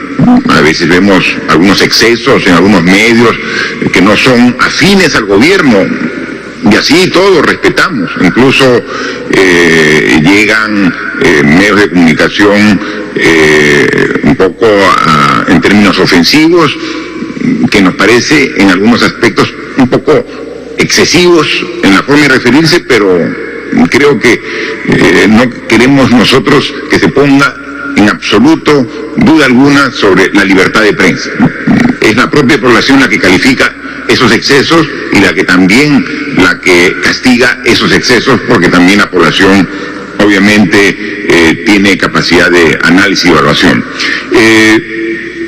A veces vemos algunos excesos en algunos medios que no son afines al gobierno, y así todos respetamos. Incluso llegan medios de comunicación un poco en términos ofensivos, que nos parece en algunos aspectos un poco excesivos en la forma de referirse, pero creo que no queremos nosotros que se ponga en absoluto duda alguna sobre la libertad de prensa. Es la propia población la que califica esos excesos y la que castiga esos excesos, porque también la población obviamente tiene capacidad de análisis y evaluación.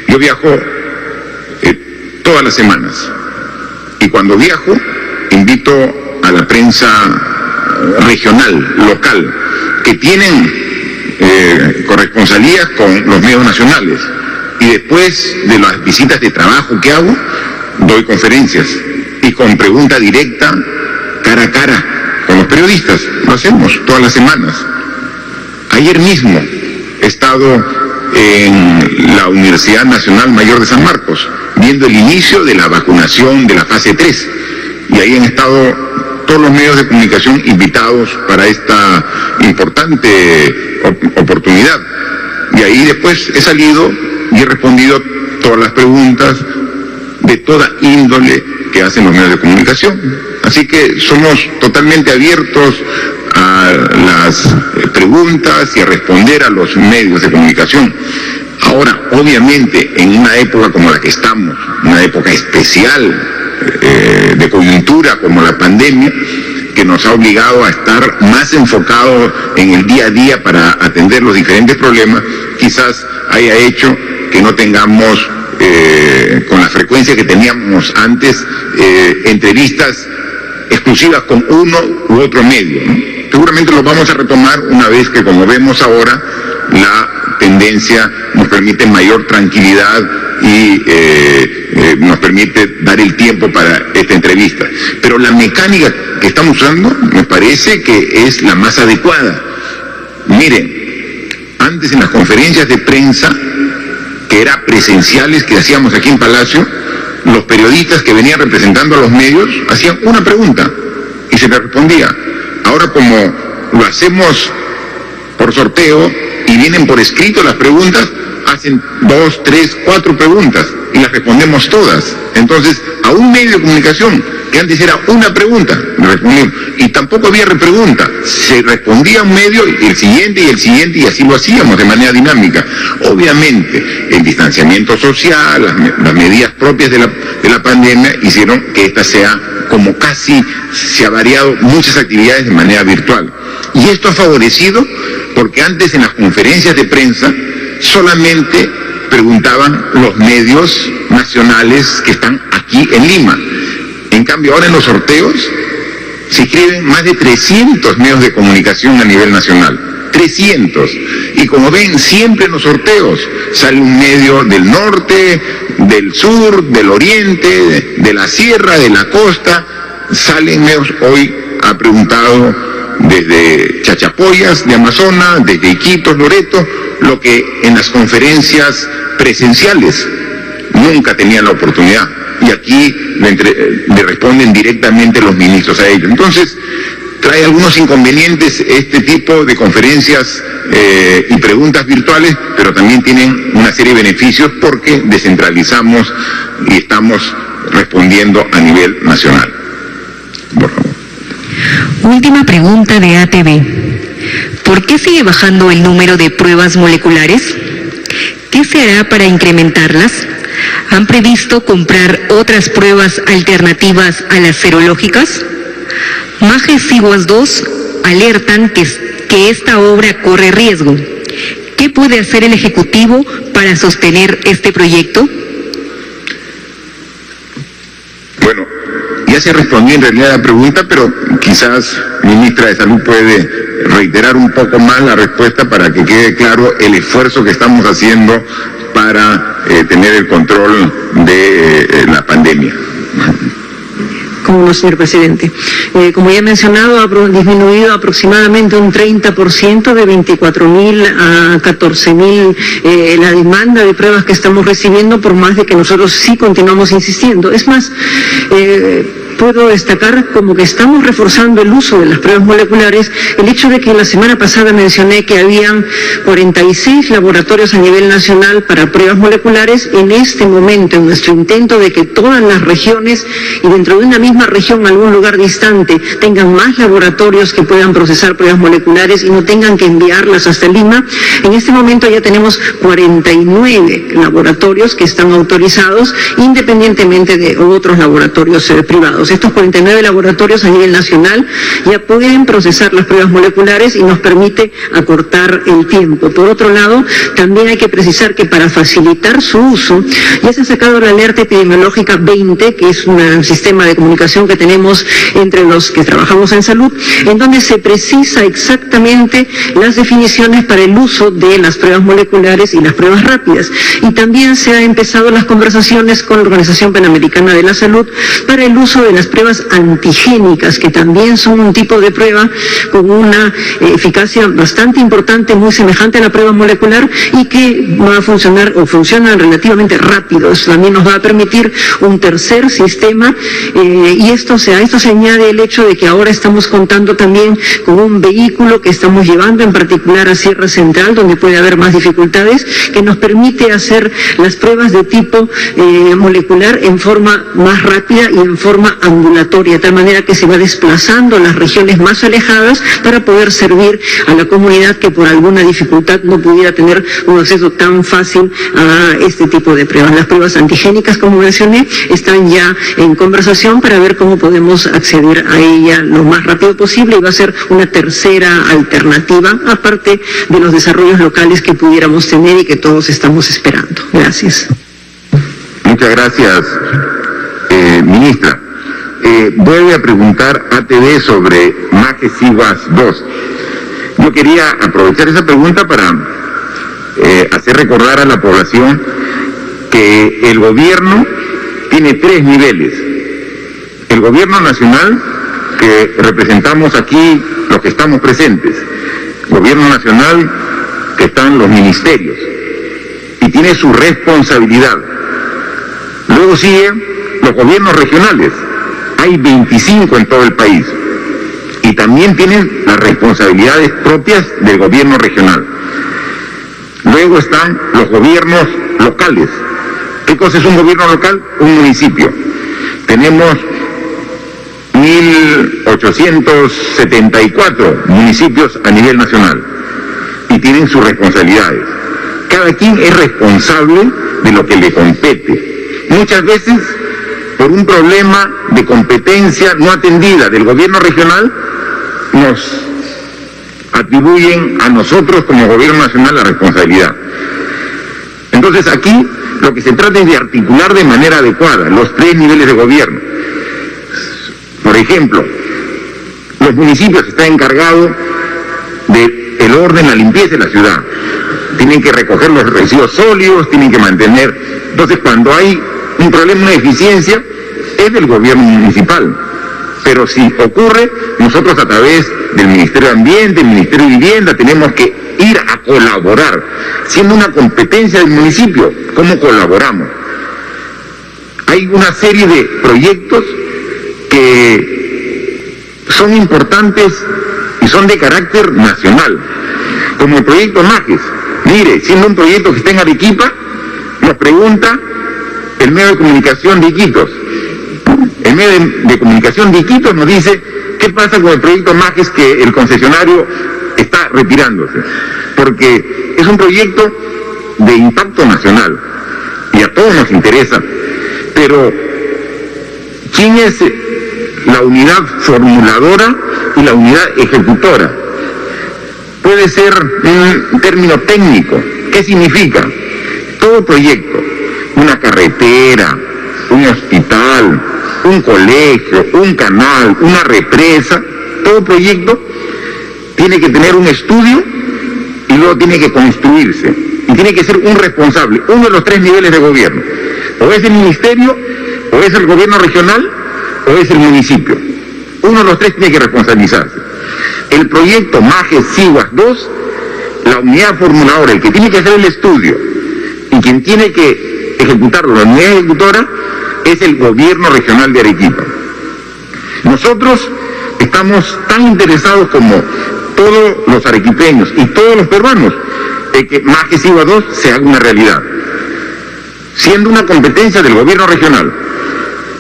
Yo viajo todas las semanas y cuando viajo invito a la prensa regional, local, que tienen corresponsalías con los medios nacionales, y después de las visitas de trabajo que hago, doy conferencias y con pregunta directa, cara a cara, con los periodistas. Lo hacemos todas las semanas. Ayer mismo he estado en la Universidad Nacional Mayor de San Marcos, viendo el inicio de la vacunación de la fase 3. Y ahí han estado todos los medios de comunicación invitados para esta importante oportunidad. Y ahí después he salido y he respondido todas las preguntas de toda índole que hacen los medios de comunicación. Así que somos totalmente abiertos a las preguntas y a responder a los medios de comunicación. Ahora, obviamente, en una época como la que estamos, una época especial de coyuntura como la pandemia, que nos ha obligado a estar más enfocados en el día a día para atender los diferentes problemas, quizás haya hecho que no tengamos con la frecuencia que teníamos antes entrevistas exclusivas con uno u otro medio, ¿no? Seguramente lo vamos a retomar una vez que, como vemos ahora, la tendencia nos permite mayor tranquilidad y nos permite dar el tiempo para esta entrevista. Pero la mecánica que estamos usando me parece que es la más adecuada. Miren, antes en las conferencias de prensa, que eran presenciales, que hacíamos aquí en Palacio, los periodistas que venían representando a los medios hacían una pregunta y se les respondía. Ahora, como lo hacemos por sorteo y vienen por escrito las preguntas, hacen 2, 3, 4 preguntas y las respondemos todas. Entonces, a un medio de comunicación que antes era una pregunta, respondimos, y tampoco había repregunta, se respondía a un medio y el siguiente, y así lo hacíamos de manera dinámica. Obviamente, el distanciamiento social, las medidas propias de la pandemia hicieron que esta sea, como casi se ha variado muchas actividades de manera virtual. Y esto ha favorecido porque antes en las conferencias de prensa solamente preguntaban los medios nacionales que están aquí en Lima. En cambio, ahora en los sorteos se inscriben más de 300 medios de comunicación a nivel nacional. 300. Y como ven, siempre en los sorteos sale un medio del norte, del sur, del oriente, de la sierra, de la costa, salen medios. Hoy ha preguntado desde Chachapoyas de Amazonas, desde Iquitos, Loreto, lo que en las conferencias presenciales nunca tenían la oportunidad. Y aquí le responden directamente los ministros a ellos. Entonces, trae algunos inconvenientes este tipo de conferencias y preguntas virtuales, pero también tienen una serie de beneficios porque descentralizamos y estamos respondiendo a nivel nacional. Por favor. Última pregunta de ATV. ¿Por qué sigue bajando el número de pruebas moleculares? ¿Qué se hará para incrementarlas? ¿Han previsto comprar otras pruebas alternativas a las serológicas? MAGE Siguas 2 alertan que esta obra corre riesgo. ¿Qué puede hacer el Ejecutivo para sostener este proyecto? Bueno, ya se respondió en realidad la pregunta, pero quizás ministra de Salud puede reiterar un poco más la respuesta para que quede claro el esfuerzo que estamos haciendo para tener el control de la pandemia. Como no, señor presidente. Como ya he mencionado, ha disminuido aproximadamente un 30%, de 24.000 a 14.000 la demanda de pruebas que estamos recibiendo, por más de que nosotros sí continuamos insistiendo. Es más, puedo destacar como que estamos reforzando el uso de las pruebas moleculares, el hecho de que la semana pasada mencioné que habían 46 laboratorios a nivel nacional para pruebas moleculares. En este momento, en nuestro intento de que todas las regiones y dentro de una misma región, algún lugar distante, tengan más laboratorios que puedan procesar pruebas moleculares y no tengan que enviarlas hasta Lima, en este momento ya tenemos 49 laboratorios que están autorizados, independientemente de otros laboratorios privados. Estos 49 laboratorios a nivel nacional ya pueden procesar las pruebas moleculares y nos permite acortar el tiempo. Por otro lado, también hay que precisar que para facilitar su uso, ya se ha sacado la alerta epidemiológica 20, que es un sistema de comunicación que tenemos entre los que trabajamos en salud, en donde se precisa exactamente las definiciones para el uso de las pruebas moleculares y las pruebas rápidas. Y también se han empezado las conversaciones con la Organización Panamericana de la Salud para el uso de las pruebas antigénicas, que también son un tipo de prueba con una eficacia bastante importante, muy semejante a la prueba molecular y que va a funcionar o funcionan relativamente rápido. Eso también nos va a permitir un tercer sistema y esto se añade el hecho de que ahora estamos contando también con un vehículo que estamos llevando en particular a Sierra Central, donde puede haber más dificultades, que nos permite hacer las pruebas de tipo molecular en forma más rápida y en forma ambulatoria, de tal manera que se va desplazando a las regiones más alejadas para poder servir a la comunidad que por alguna dificultad no pudiera tener un acceso tan fácil a este tipo de pruebas. Las pruebas antigénicas, como mencioné, están ya en conversación para ver cómo podemos acceder a ella lo más rápido posible y va a ser una tercera alternativa, aparte de los desarrollos locales que pudiéramos tener y que todos estamos esperando. Gracias. Muchas gracias, ministra. Vuelve a preguntar ATV sobre MAGE Siguas 2. Yo quería aprovechar esa pregunta para hacer recordar a la población que el gobierno tiene 3 niveles. El gobierno nacional, que representamos aquí los que estamos presentes. Gobierno nacional, que están los ministerios, y tiene su responsabilidad. Luego siguen los gobiernos regionales. Hay 25 en todo el país y también tienen las responsabilidades propias del gobierno regional. Luego están los gobiernos locales. ¿Qué cosa es un gobierno local? Un municipio. Tenemos 1.874 municipios a nivel nacional y tienen sus responsabilidades. Cada quien es responsable de lo que le compete. Muchas veces, por un problema de competencia no atendida del gobierno regional, nos atribuyen a nosotros como gobierno nacional la responsabilidad. Entonces aquí lo que se trata es de articular de manera adecuada los 3 niveles de gobierno. Por ejemplo, los municipios están encargados de el orden, la limpieza de la ciudad. Tienen que recoger los residuos sólidos, tienen que mantener. Entonces, cuando hay un problema, una deficiencia, es del gobierno municipal. Pero si ocurre, nosotros a través del Ministerio de Ambiente, del Ministerio de Vivienda, tenemos que ir a colaborar, siendo una competencia del municipio. ¿Cómo colaboramos? Hay una serie de proyectos que son importantes y son de carácter nacional, como el proyecto MAGES. Mire, siendo un proyecto que está en Arequipa, nos pregunta el medio de comunicación de Iquitos. El medio de comunicación de Iquitos nos dice qué pasa con el proyecto MAGES que el concesionario está retirándose, porque es un proyecto de impacto nacional y a todos nos interesa, pero ¿quién es la unidad formuladora y la unidad ejecutora? Puede ser un término técnico. ¿Qué significa? Todo proyecto, una carretera, un hospital, un colegio, un canal, una represa, todo proyecto tiene que tener un estudio y luego tiene que construirse. Y tiene que ser un responsable, uno de los 3 niveles de gobierno. O es el ministerio, o es el gobierno regional, o es el municipio. Uno de los 3 tiene que responsabilizarse. El proyecto MAGES Siguas 2, la unidad formuladora, el que tiene que hacer el estudio y quien tiene que ejecutarlo, la unidad ejecutora, es el gobierno regional de Arequipa. Nosotros estamos tan interesados como todos los arequipeños y todos los peruanos de que MAGES Siguas 2 se haga una realidad, siendo una competencia del gobierno regional.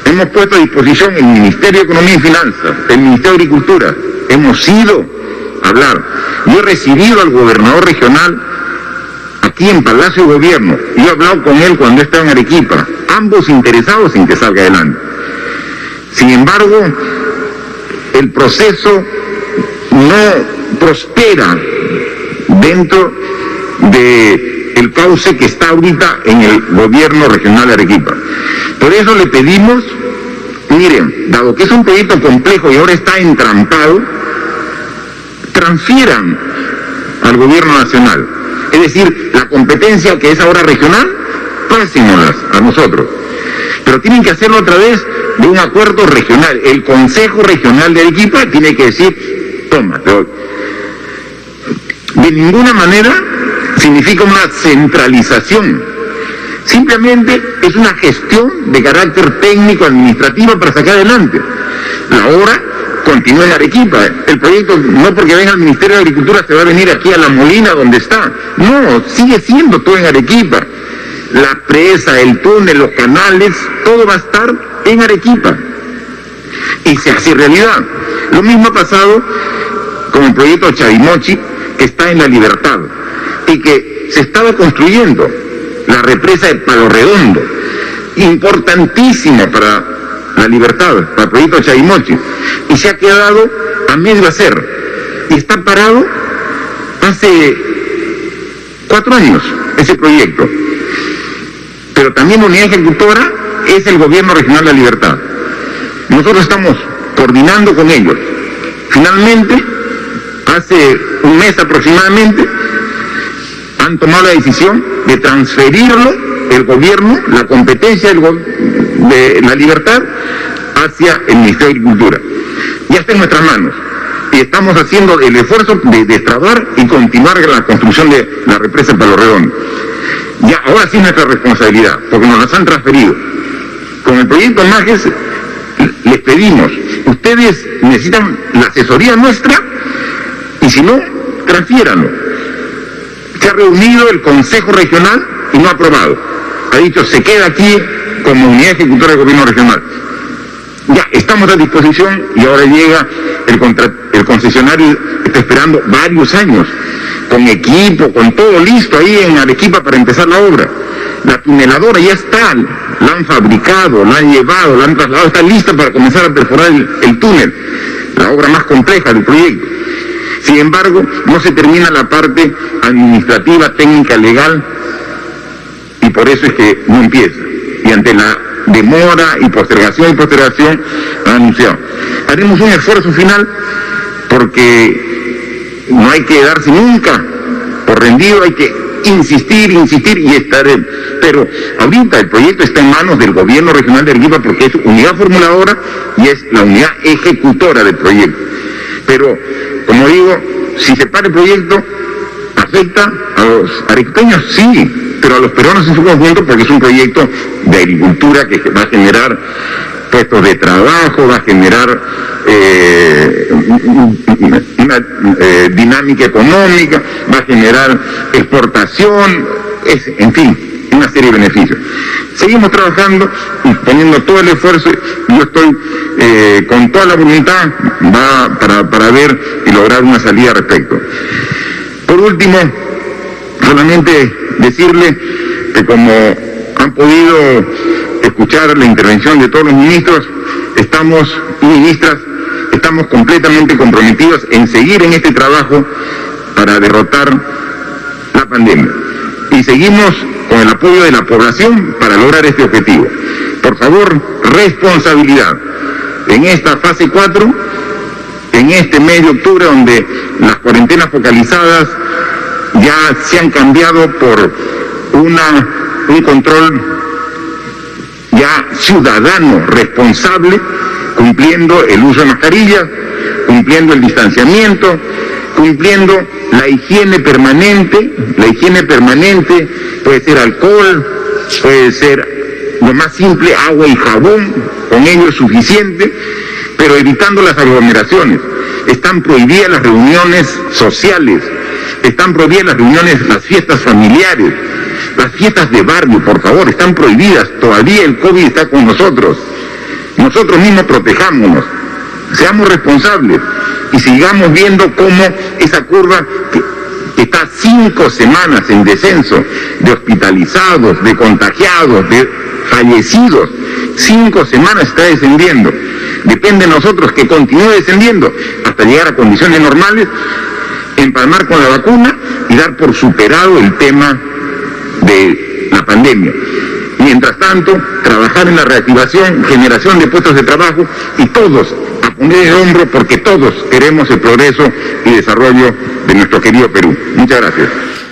Hemos puesto a disposición el Ministerio de Economía y Finanzas, el Ministerio de Agricultura, hemos ido a hablar. Yo he recibido al gobernador regional aquí en Palacio de Gobierno, yo he hablado con él cuando estaba en Arequipa, ambos interesados en que salga adelante. Sin embargo, el proceso no prospera dentro del cauce que está ahorita en el gobierno regional de Arequipa. Por eso le pedimos, miren, dado que es un proyecto complejo y ahora está entrampado, transfieran al gobierno nacional. Es decir, la competencia que es ahora regional, pásennos a nosotros. Pero tienen que hacerlo a través de un acuerdo regional. El Consejo Regional de Arequipa tiene que decir, toma, de ninguna manera significa una centralización. Simplemente es una gestión de carácter técnico, administrativo para sacar adelante. La obra continúa en Arequipa. El proyecto, no porque venga al Ministerio de Agricultura se va a venir aquí a La Molina donde está. No, sigue siendo todo en Arequipa. La presa, el túnel, los canales, todo va a estar en Arequipa. Y se hace realidad. Lo mismo ha pasado con el proyecto Chavimochi, que está en La Libertad, y que se estaba construyendo la represa de Palo Redondo, importantísima para La Libertad, para el proyecto Chavimochi, y se ha quedado a medio hacer, y está parado hace 4 años ese proyecto. Pero también la unidad ejecutora es el gobierno regional de La Libertad. Nosotros estamos coordinando con ellos. Finalmente, hace un mes aproximadamente, han tomado la decisión de transferirlo, el gobierno, la competencia de La Libertad, hacia el Ministerio de Agricultura. Ya está en nuestras manos. Y estamos haciendo el esfuerzo de destrabar y continuar la construcción de la represa de Palo Redondo. Ya, ahora sí es nuestra responsabilidad, porque nos las han transferido. Con el proyecto MAGES les pedimos, ustedes necesitan la asesoría nuestra, y si no, transfiéranlo. Se ha reunido el Consejo Regional y no ha aprobado. Ha dicho, se queda aquí como unidad ejecutora del gobierno regional. Ya, estamos a disposición y ahora llega el concesionario, está esperando varios años, con equipo, con todo listo ahí en Arequipa para empezar la obra. La tuneladora ya está, la han fabricado, la han llevado, la han trasladado, está lista para comenzar a perforar el túnel, la obra más compleja del proyecto. Sin embargo, no se termina la parte administrativa, técnica, legal, y por eso es que no empieza. Y ante la demora y postergación, han anunciado. Haremos un esfuerzo final porque no hay que darse nunca por rendido, hay que insistir y estar. Pero ahorita el proyecto está en manos del gobierno regional de Arequipa porque es unidad formuladora y es la unidad ejecutora del proyecto. Pero, como digo, si se para el proyecto, ¿afecta a los arequipeños? Sí, pero a los peruanos en su conjunto porque es un proyecto de agricultura que va a generar puestos de trabajo, va a generar una dinámica económica, va a generar exportación, en fin, una serie de beneficios. Seguimos trabajando y poniendo todo el esfuerzo. Yo estoy con toda la voluntad para ver y lograr una salida al respecto. Por último, solamente decirle que como han podido escuchar la intervención de todos los ministros y ministras, estamos completamente comprometidos en seguir en este trabajo para derrotar la pandemia. Y seguimos con el apoyo de la población para lograr este objetivo. Por favor, responsabilidad. En esta fase 4, en este mes de octubre, donde las cuarentenas focalizadas ya se han cambiado por un control ya ciudadano, responsable, cumpliendo el uso de mascarillas, cumpliendo el distanciamiento, cumpliendo la higiene permanente. La higiene permanente puede ser alcohol, puede ser lo más simple, agua y jabón, con ello es suficiente, pero evitando las aglomeraciones. Están prohibidas las reuniones sociales, están prohibidas las reuniones, las fiestas familiares, las fiestas de barrio, por favor, están prohibidas. Todavía el COVID está con nosotros. Nosotros mismos protejámonos, seamos responsables y sigamos viendo cómo esa curva que está 5 semanas en descenso de hospitalizados, de contagiados, de fallecidos, 5 semanas está descendiendo. Depende de nosotros que continúe descendiendo hasta llegar a condiciones normales, empalmar con la vacuna y dar por superado el tema de la pandemia. Mientras tanto, trabajar en la reactivación, generación de puestos de trabajo y todos a poner el hombro porque todos queremos el progreso y desarrollo de nuestro querido Perú. Muchas gracias.